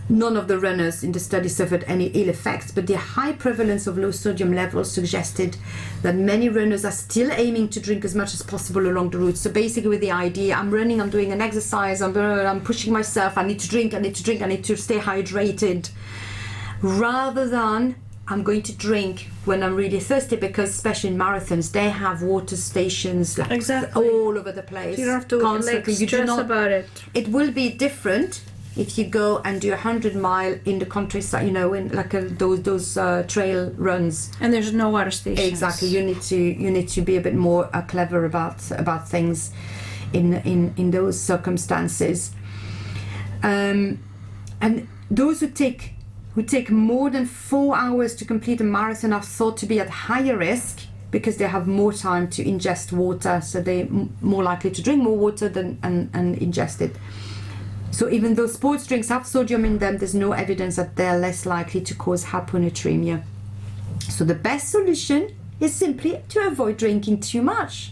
None of the runners in the study suffered any ill effects, but the high prevalence of low sodium levels suggested that many runners are still aiming to drink as much as possible along the route. So basically with the idea, I'm running, I'm doing an exercise, I'm pushing myself, I need to drink, I need to stay hydrated. rather than I'm going to drink when I'm really thirsty, because especially in marathons, they have water stations like all over the place. You don't have to constantly. like stress about it. It will be different if you go and do 100-mile in the countryside, you know, in like those trail runs. And there's no water stations. Exactly. You need to be a bit more clever about things in those circumstances. And those who take more than 4 hours to complete a marathon are thought to be at higher risk because they have more time to ingest water, so they're more likely to drink more water and ingest it. So even though sports drinks have sodium in them, there's no evidence that they're less likely to cause hyponatremia. So the best solution is simply to avoid drinking too much.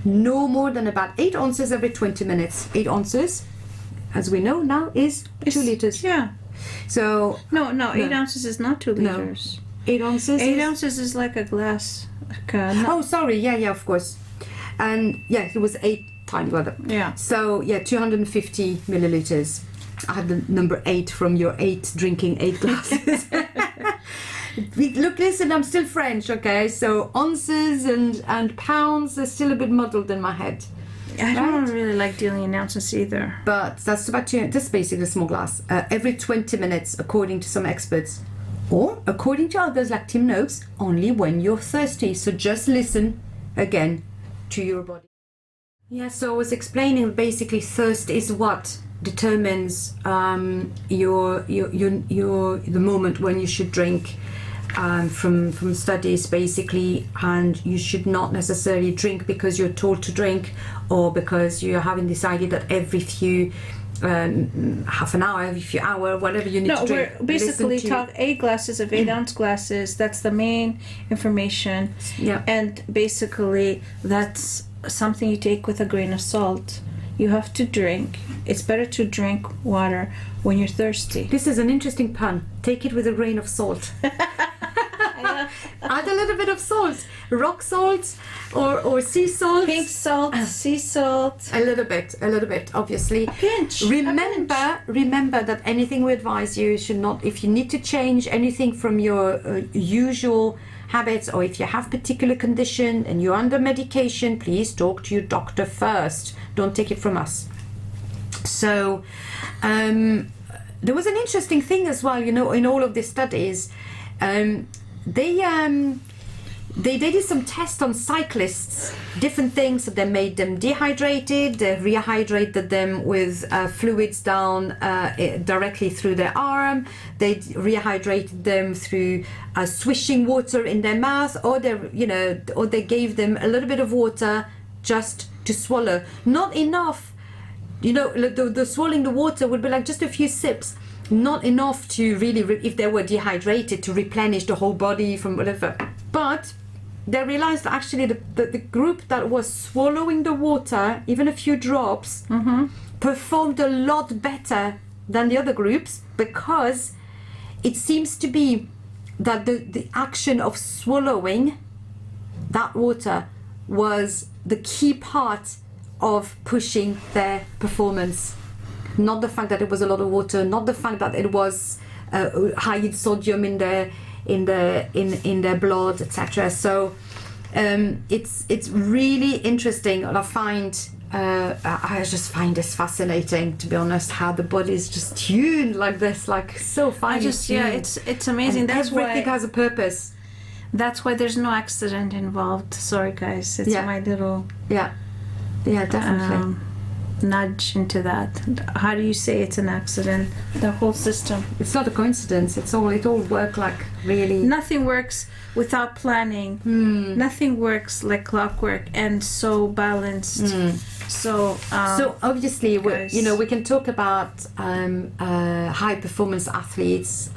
No more than about 8 ounces every 20 minutes. 8 ounces, as we know now, is 2 liters. Yeah. So No, 8 ounces is not 2 No. liters. 8 ounces. 8 ounces is like a glass. Oh, sorry. Yeah, of course. And yeah, it was 8 times rather. Yeah. So yeah, 250 milliliters. I had the number 8 from your drinking 8 glasses. Look, listen, I'm still French, okay? So ounces and pounds are still a bit muddled in my head. I don't really like dealing in ounces either. But that's about that's basically a small glass. Every 20 minutes, according to some experts. Or, according to others like Tim Noakes, only when you're thirsty. So just listen, again, to your body. Yeah, so I was explaining basically thirst is what determines the moment when you should drink. From studies basically, and you should not necessarily drink because you're told to drink or because you haven't decided that every few half an hour, every few hour, whatever you need to drink. We're basically talk 8 glasses of 8 ounce glasses. That's the main information. Yeah. And basically that's something you take with a grain of salt. You have to drink. It's better to drink water when you're thirsty. This is an interesting pun. Take it with a grain of salt. Add a little bit of salt, rock salt or sea salt. Pink salt, sea salt. A little bit, obviously. Pinch. Remember that anything we advise you should not, if you need to change anything from your usual habits, or if you have particular condition and you're under medication, please talk to your doctor first. Don't take it from us. So there was an interesting thing as well, you know, in all of these studies. They did some tests on cyclists, different things. So they made them dehydrated, they rehydrated them with fluids down directly through their arm. They rehydrated them through swishing water in their mouth, or they gave them a little bit of water just to swallow. Not enough, you know. The swallowing the water would be like just a few sips. Not enough to really, if they were dehydrated, to replenish the whole body from whatever. But they realized that actually the group that was swallowing the water, even a few drops, performed a lot better than the other groups, because it seems to be that the action of swallowing that water was the key part of pushing their performance. Not the fact that it was a lot of water, not the fact that it was high in sodium in their blood, etc. So it's really interesting, and I just find this fascinating, to be honest, how the body is just tuned like this, like so fine. It's amazing. And that's everything why has a purpose. That's why there's no accident involved. Sorry, guys. It's my little yeah, definitely. Nudge into that. How do you say it's an accident? The whole system. It's not a coincidence. It all works like really. Nothing works without planning. Nothing works like clockwork and so balanced. So obviously, we can talk about high performance athletes,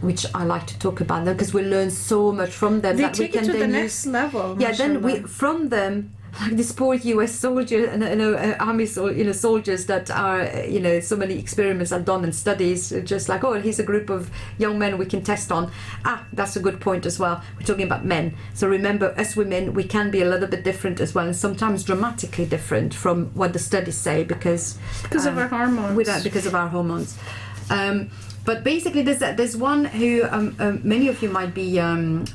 which I like to talk about them because we learn so much from them. They that take we can it to the then next level. Yeah, then from them. Like this poor US soldier and army soldiers that are so many experiments are done and studies, just like, oh, here's a group of young men we can test on. That's a good point as well. We're talking about men, so remember, as women we can be a little bit different as well, and sometimes dramatically different from what the studies say because of our hormones. Because of our hormones. But basically, there's one who many of you might be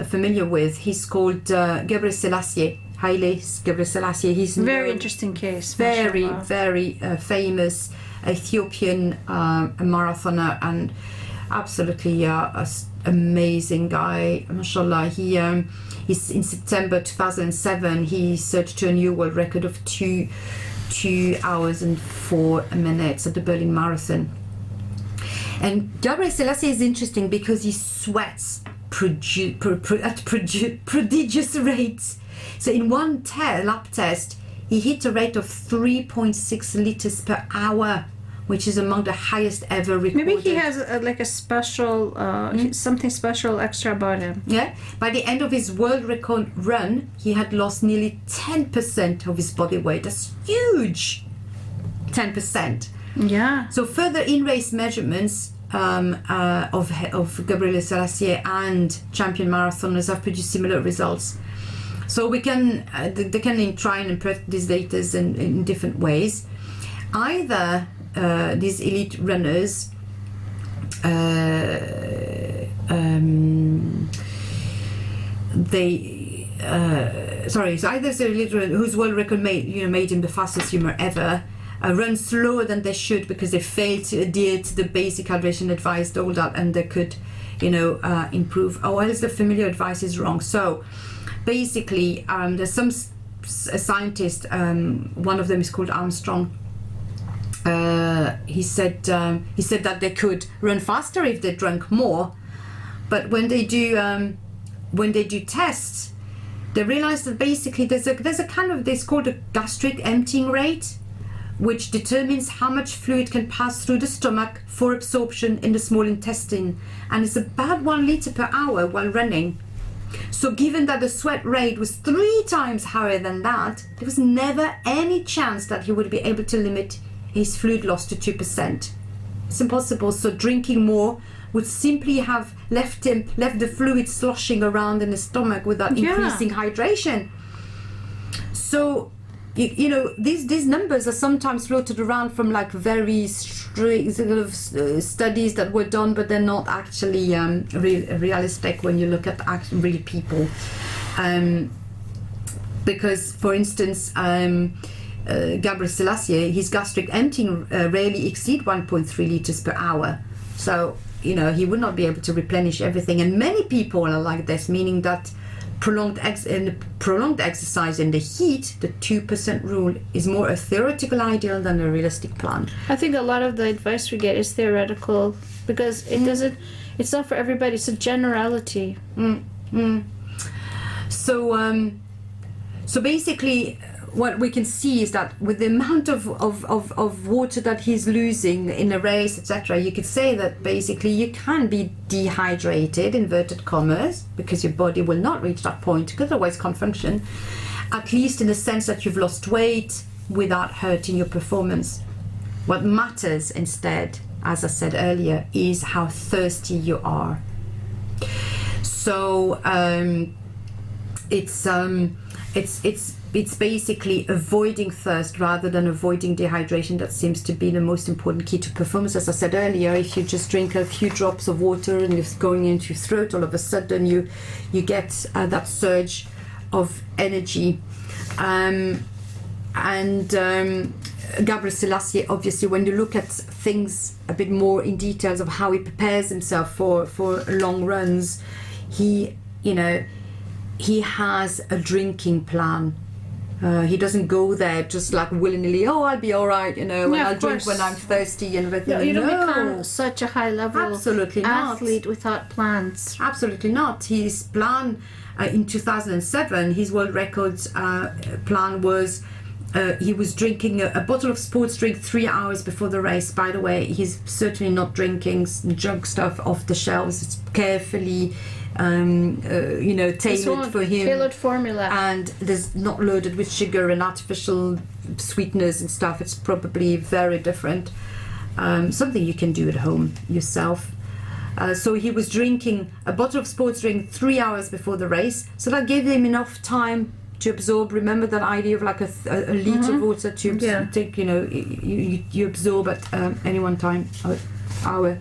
familiar with. He's called Gebre Selassie, Haile Gebre Selassie. He's Very interesting case. very, mashallah. very famous Ethiopian marathoner, and absolutely amazing guy, mashallah. He's in September 2007, he surged to a new world record of 2 hours and 4 minutes at the Berlin Marathon. And Gabriel Selassie is interesting because he sweats at prodigious rates. So in one lap test, he hit a rate of 3.6 liters per hour, which is among the highest ever recorded. Maybe he has like a special, something special extra about him. Yeah. By the end of his world record run, he had lost nearly 10% of his body weight. That's huge. 10%. Yeah. So further in-race measurements of Gabriel Selassie and champion marathoners have produced similar results. So we can they can try and interpret these data in different ways. Either these elite runners so either the elite runner whose world record made him the fastest swimmer ever, run slower than they should because they failed to adhere to the basic hydration advice, all that, and they could improve, or else the familiar advice is wrong. So basically there's some scientist, one of them is called Armstrong. He said that they could run faster if they drank more, but when they do tests, they realize that basically there's a kind of, it's called a gastric emptying rate, which determines how much fluid can pass through the stomach for absorption in the small intestine, and it's about 1 liter per hour while running. So given that the sweat rate was 3 times higher than that, there was never any chance that he would be able to limit his fluid loss to 2%. It's impossible. So drinking more would simply have left the fluid sloshing around in the stomach without increasing hydration. So these numbers are sometimes floated around from like very strict sort of studies that were done, but they're not actually realistic when you look at real people. Because, for instance, Gabriel Selassie, his gastric emptying rarely exceed 1.3 liters per hour. So, he would not be able to replenish everything. And many people are like this, meaning that prolonged exercise in the heat, the 2% rule, is more a theoretical ideal than a realistic plan. I think a lot of the advice we get is theoretical because it's not for everybody. It's a generality. So basically, what we can see is that with the amount of water that he's losing in a race, etc., you could say that basically you can be dehydrated, inverted commas, because your body will not reach that point, because otherwise it can't function, at least in the sense that you've lost weight without hurting your performance. What matters instead, as I said earlier, is how thirsty you are. So it's basically avoiding thirst rather than avoiding dehydration that seems to be the most important key to performance. As I said earlier, if you just drink a few drops of water and it's going into your throat, all of a sudden you get that surge of energy. Gabriel Selassie, obviously, when you look at things a bit more in details of how he prepares himself for long runs, he has a drinking plan. He doesn't go there just like willy-nilly, I'll be all right, I'll drink when I'm thirsty and everything. No, you don't become such a high-level athlete without plans. Absolutely not. His plan in 2007, his world records plan was he was drinking a bottle of sports drink 3 hours before the race. By the way, he's certainly not drinking junk stuff off the shelves. It's carefully tailored for him, tailored formula, and there's not loaded with sugar and artificial sweeteners and stuff. It's probably very different, something you can do at home yourself. So he was drinking a bottle of sports drink 3 hours before the race, so that gave him enough time to absorb. Remember that idea of like a liter of water to take, you absorb at any one time. hour.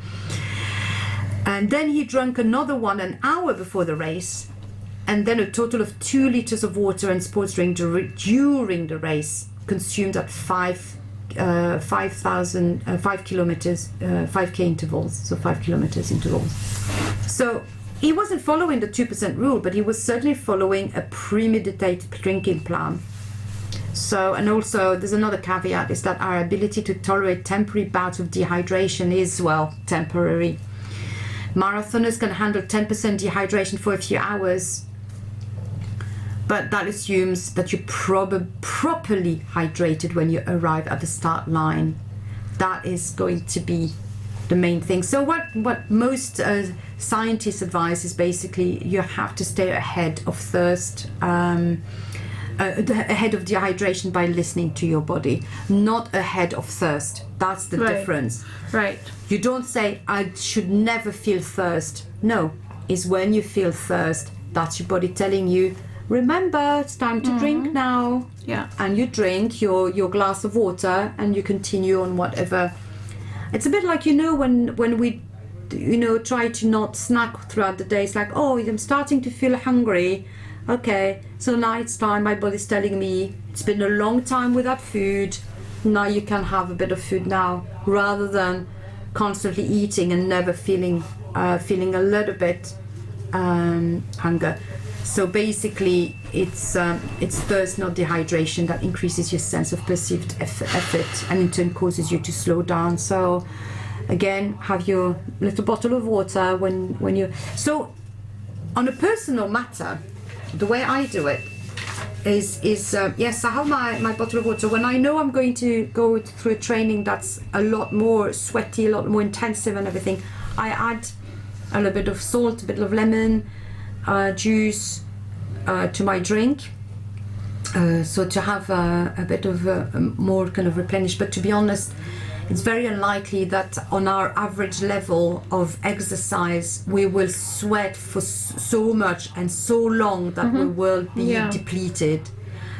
And then he drank another one an hour before the race, and then a total of 2 liters of water and sports drink during the race, consumed at 5 kilometers, 5k intervals, so 5 kilometers intervals. So he wasn't following the 2% rule, but he was certainly following a premeditated drinking plan. So, and also there's another caveat, is that our ability to tolerate temporary bouts of dehydration is, well, temporary. Marathoners can handle 10% dehydration for a few hours, but that assumes that you're properly hydrated when you arrive at the start line. That is going to be the main thing. So what most scientists advise is basically you have to stay ahead of thirst, ahead of dehydration by listening to your body, not ahead of thirst. That's the difference. Right. You don't say, I should never feel thirst. No, it's when you feel thirst, that's your body telling you, remember, it's time to drink now. Yeah. And you drink your glass of water and you continue on whatever. It's a bit like, when we, try to not snack throughout the day. It's like, oh, I'm starting to feel hungry. Okay, so now it's time, my body's telling me it's been a long time without food. Now you can have a bit of food now, rather than constantly eating and never feeling a little bit hunger. So basically, it's thirst, not dehydration, that increases your sense of perceived effort and in turn causes you to slow down. So again, have your little bottle of water when you. So on a personal matter, the way I do it is yes, I have my bottle of water. When I know I'm going to go through a training that's a lot more sweaty, a lot more intensive and everything, I add a little bit of salt, a bit of lemon juice to my drink, so to have a bit of more kind of replenish. But to be honest, it's very unlikely that on our average level of exercise we will sweat for so much and so long that we will be depleted.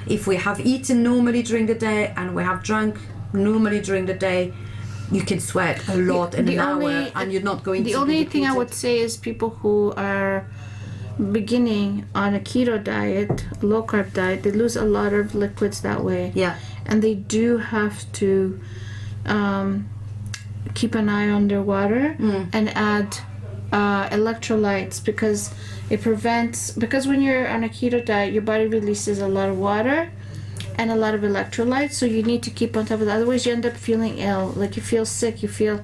If we have eaten normally during the day and we have drunk normally during the day, you can sweat a lot in an hour and you're not going to be depleted. The only thing I would say is people who are beginning on a keto diet, low carb diet, they lose a lot of liquids that way. Yeah. And they do have to keep an eye on their water and add electrolytes, because when you're on a keto diet, your body releases a lot of water and a lot of electrolytes, so you need to keep on top of that. Otherwise you end up feeling ill, like you feel sick, you feel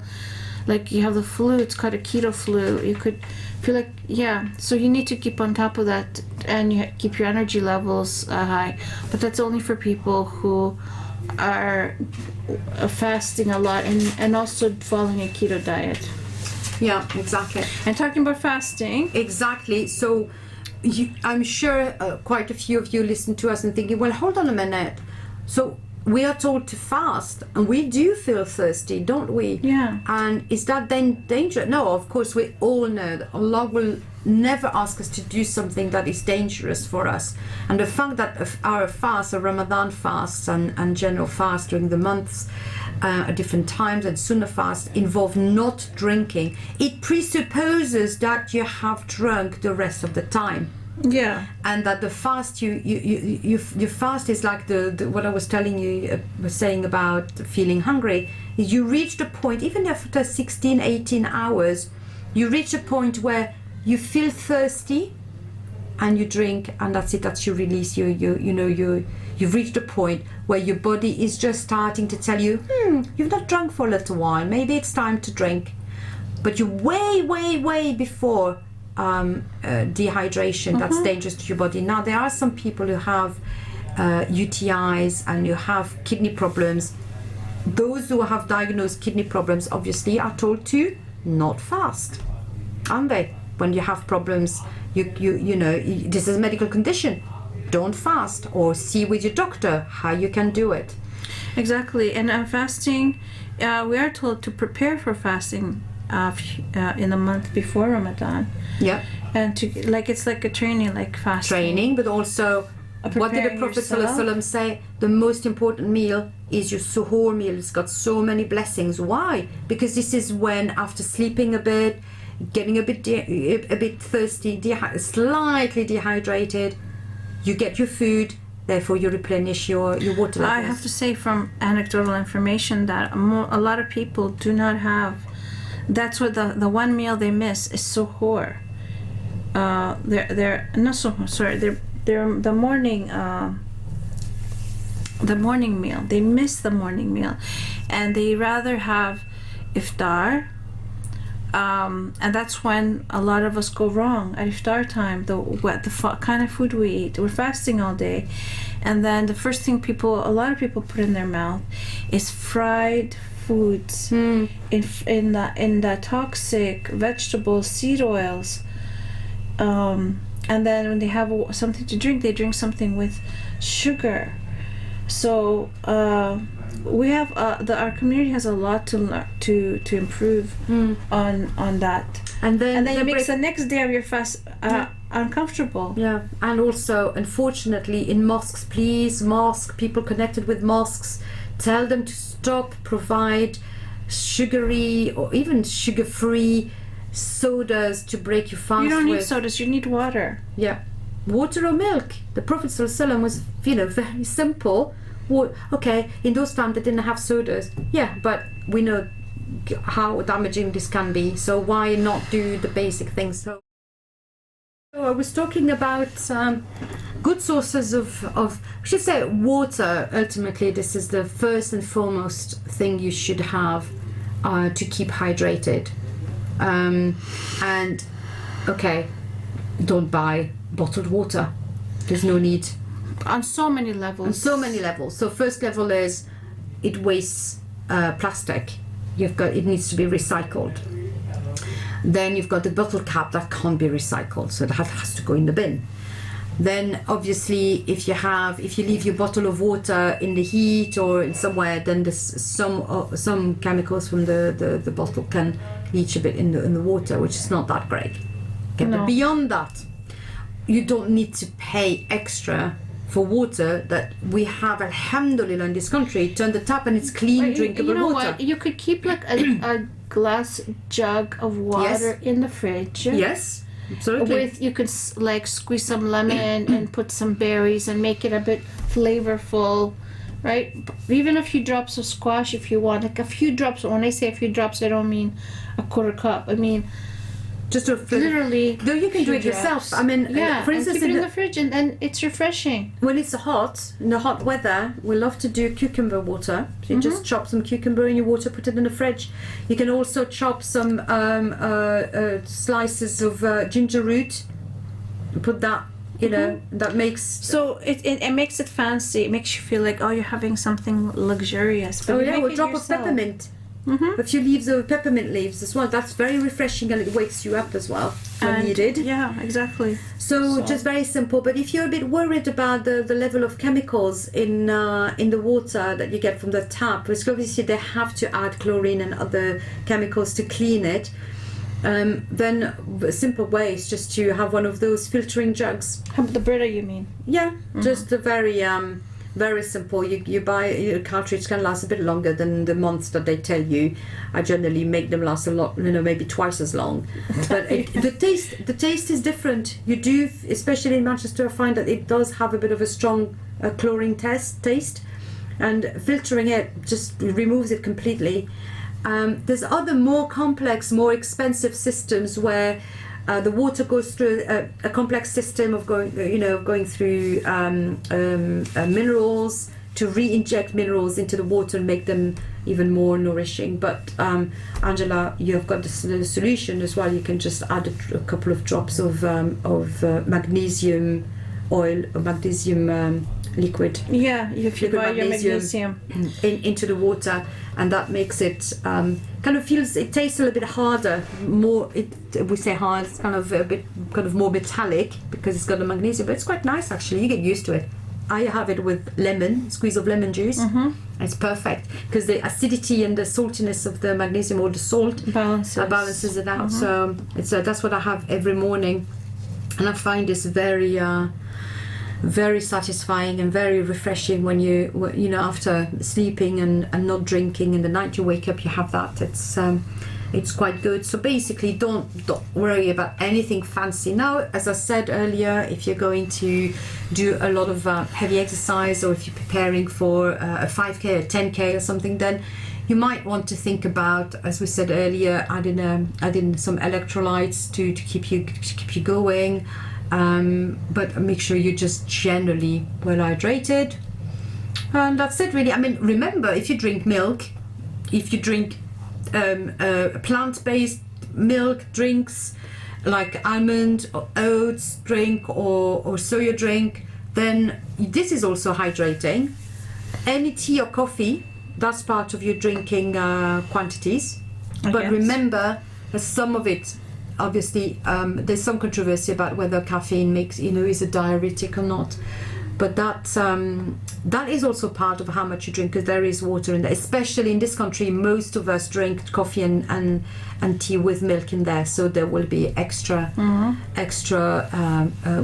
like you have the flu. It's called a keto flu. You could feel like, so you need to keep on top of that and you keep your energy levels high. But that's only for people who are fasting a lot and also following a keto diet. Yeah, exactly. And talking about fasting. Exactly. So I'm sure quite a few of you listen to us and thinking, well, hold on a minute. So we are told to fast and we do feel thirsty, don't we? Yeah. And is that then dangerous? No, of course, we all know that Allah will never ask us to do something that is dangerous for us. And the fact that our fasts, our Ramadan fasts and general fasts during the months at different times and Sunnah fasts involve not drinking, it presupposes that you have drunk the rest of the time. Yeah. And that the fast you fast is like the what I was telling you, was saying about feeling hungry, is you reach the point, even after 16-18 hours, you reach a point where you feel thirsty and you drink, and that's it, that's your release. You've reached a point where your body is just starting to tell you, you've not drunk for a little while, maybe it's time to drink. But you're way before dehydration. That's dangerous to your body. Now there are some people who have UTIs and who have kidney problems. Those who have diagnosed kidney problems obviously are told to not fast, aren't they? When you have problems, you know, this is a medical condition, don't fast, or see with your doctor how you can do it. Exactly. And fasting, we are told to prepare for fasting in the month before Ramadan. Yeah. And to it's like a training, like fasting. Training, but also What did the Prophet ﷺ say? The most important meal is your suhoor meal. It's got so many blessings. Why? Because this is when, after sleeping a bit, getting a bit thirsty, slightly dehydrated, you get your food, therefore you replenish your water levels. I have to say from anecdotal information that a lot of people do not have, that's what the one meal they miss is suhoor. They're not suhoor, sorry, they're the morning meal. They miss the morning meal, and they rather have iftar. And that's when a lot of us go wrong at iftar time. The kind of food we eat. We're fasting all day, and then the first thing a lot of people put in their mouth is fried foods in the toxic vegetables, seed oils. And then when they have something to drink, they drink something with sugar. So we have our community has a lot to learn, to improve on that. And then it makes the next day of your fast uncomfortable. Yeah, and also, unfortunately, in mosques, please, people connected with mosques, tell them to stop provide sugary or even sugar-free sodas to break your fast. You don't need sodas, you need water. Yeah, water or milk. The Prophet ﷺ was, very simple. Okay, in those times they didn't have sodas. Yeah, but we know how damaging this can be. So why not do the basic things? So I was talking about good sources of I should say water. Ultimately, this is the first and foremost thing you should have to keep hydrated. And okay, don't buy bottled water. There's no need. On so many levels. So first level is it wastes plastic. It needs to be recycled. Then you've got the bottle cap that can't be recycled, so that has to go in the bin. Then obviously if you leave your bottle of water in the heat or in somewhere, then there's some chemicals from the bottle can leach a bit in the water, which is not that great. Okay, no. But beyond that, you don't need to pay extra for water that we have, alhamdulillah, in this country. Turn the tap and it's clean, drinkable water. What? You could keep like a glass jug of water in the fridge. Yes, absolutely. You could like squeeze some lemon and put some berries and make it a bit flavorful, right? Even a few drops of squash if you want. Like a few drops. When I say a few drops, I don't mean a quarter cup. I mean just literally. Though you can do it yourself. I mean, for instance, keep it in the fridge and then it's refreshing. When it's in the hot weather, we love to do cucumber water. So you just chop some cucumber in your water, put it in the fridge. You can also chop some slices of ginger root, put that. That makes it makes it fancy. It makes you feel like you're having something luxurious. But a drop of peppermint. A few leaves of peppermint leaves as well. That's very refreshing and it wakes you up as well when needed. Yeah, exactly. So just very simple. But if you're a bit worried about the level of chemicals in the water that you get from the tap, because obviously they have to add chlorine and other chemicals to clean it, then a simple way is just to have one of those filtering jugs. The Brita, you mean? Yeah, just a very simple. You buy your cartridge can last a bit longer than the months that they tell you. I generally make them last a lot, maybe twice as long. But the taste is different. You do, especially in Manchester, I find that it does have a bit of a strong chlorine taste, and filtering it just removes it completely. There's other more complex, more expensive systems where the water goes through a complex system of going through minerals to re-inject minerals into the water and make them even more nourishing. But Angela, you've got the solution as well. You can just add a couple of drops of magnesium oil or magnesium liquid. Yeah, if you buy your magnesium into the water, and that makes it it tastes a little bit harder. We say hard. It's kind of more metallic because it's got the magnesium, but it's quite nice actually. You get used to it. I have it with squeeze of lemon juice. It's perfect because the acidity and the saltiness of the magnesium or the salt balances it out. So that's what I have every morning, and I find this very very satisfying and very refreshing when you know, after sleeping and not drinking in the night, you wake up, you have that. It's quite good. So basically, don't worry about anything fancy. Now, as I said earlier, if you're going to do a lot of heavy exercise, or if you're preparing for a 5K or 10K or something, then you might want to think about, as we said earlier, adding some electrolytes to keep you going. But make sure you're just generally well hydrated. And that's it, really. I mean, remember, if you drink milk, if you drink plant-based milk drinks like almond or oats drink or soya drink, then this is also hydrating. Any tea or coffee, that's part of your drinking quantities. But remember, some of it, obviously, there's some controversy about whether caffeine is a diuretic or not. But that is also part of how much you drink, because there is water in there. Especially in this country, most of us drink coffee and tea with milk in there, so there will be extra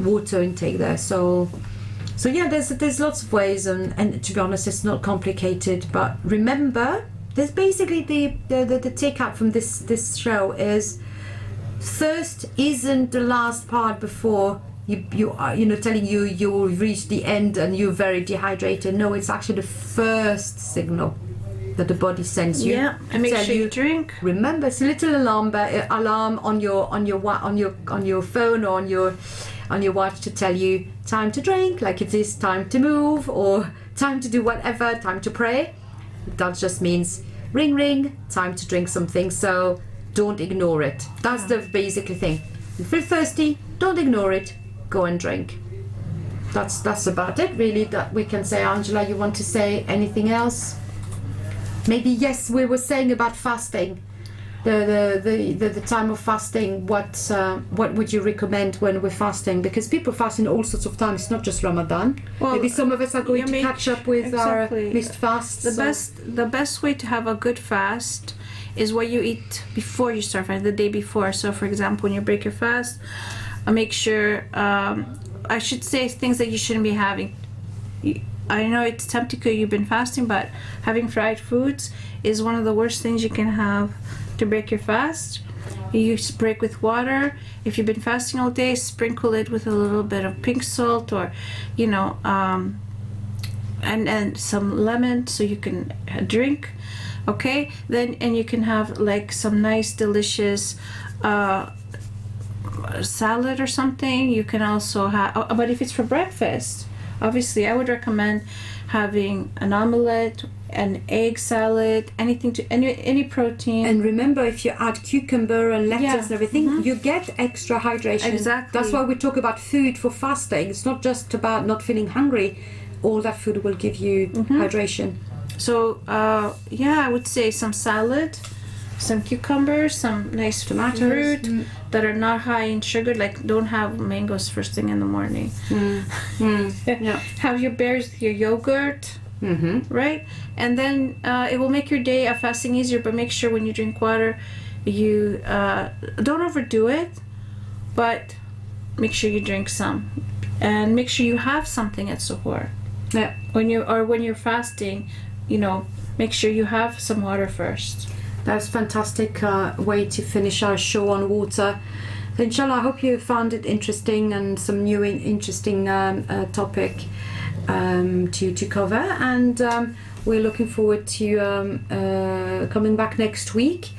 water intake there. So yeah, there's lots of ways, and to be honest, it's not complicated. But remember, there's basically the takeout from this show is thirst isn't the last part before you are, telling you'll reach the end and you're very dehydrated. No, it's actually the first signal that the body sends you. Yeah, and make sure you drink. Remember, it's a little alarm on your phone or on your watch to tell you time to drink, like it is time to move or time to do whatever, time to pray. That just means ring ring, time to drink something. So don't ignore it. That's the basic thing. You feel thirsty, don't ignore it. Go and drink. That's about it, really, that we can say. Angela, you want to say anything else? Maybe, yes, we were saying about fasting, the time of fasting. What would you recommend when we're fasting? Because people fast in all sorts of times. It's not just Ramadan. Well, maybe some of us are going to catch up with our missed fasts. The best way to have a good fast is what you eat before you start fasting, the day before. So, for example, when you break your fast, make sure, I should say things that you shouldn't be having. I know it's tempting because you've been fasting, but having fried foods is one of the worst things you can have to break your fast. You break with water. If you've been fasting all day, sprinkle it with a little bit of pink salt, or, and some lemon so you can drink. Okay, and you can have like some nice, delicious salad or something. You can also have, but if it's for breakfast, obviously I would recommend having an omelette, an egg salad, anything to any protein. And remember, if you add cucumber and lettuce and everything, you get extra hydration. Exactly. That's why we talk about food for fasting. It's not just about not feeling hungry. All that food will give you hydration. So I would say some salad, some cucumbers, some nice tomatoes, fruit that are not high in sugar. Like, don't have mangoes first thing in the morning. Yeah. Have your berries, your yogurt, right? And then it will make your day of fasting easier. But make sure when you drink water, you don't overdo it, but make sure you drink some, and make sure you have something at suhoor. Yeah. When you're fasting, make sure you have some water first. That's a fantastic way to finish our show on water. Inshallah, I hope you found it interesting and some new interesting topic to cover. And we're looking forward to coming back next week.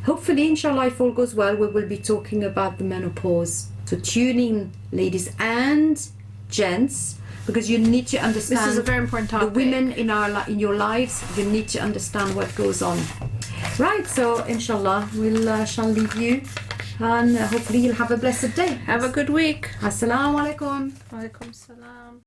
Hopefully, inshallah, if all goes well, we will be talking about the menopause. So tune in, ladies and gents, because you need to understand. This is a very important topic. The women in your lives, you need to understand what goes on. Right, so inshallah, we'll shall leave you, and hopefully you'll have a blessed day. Have a good week. Assalamu alaikum. Wa alaikum salam.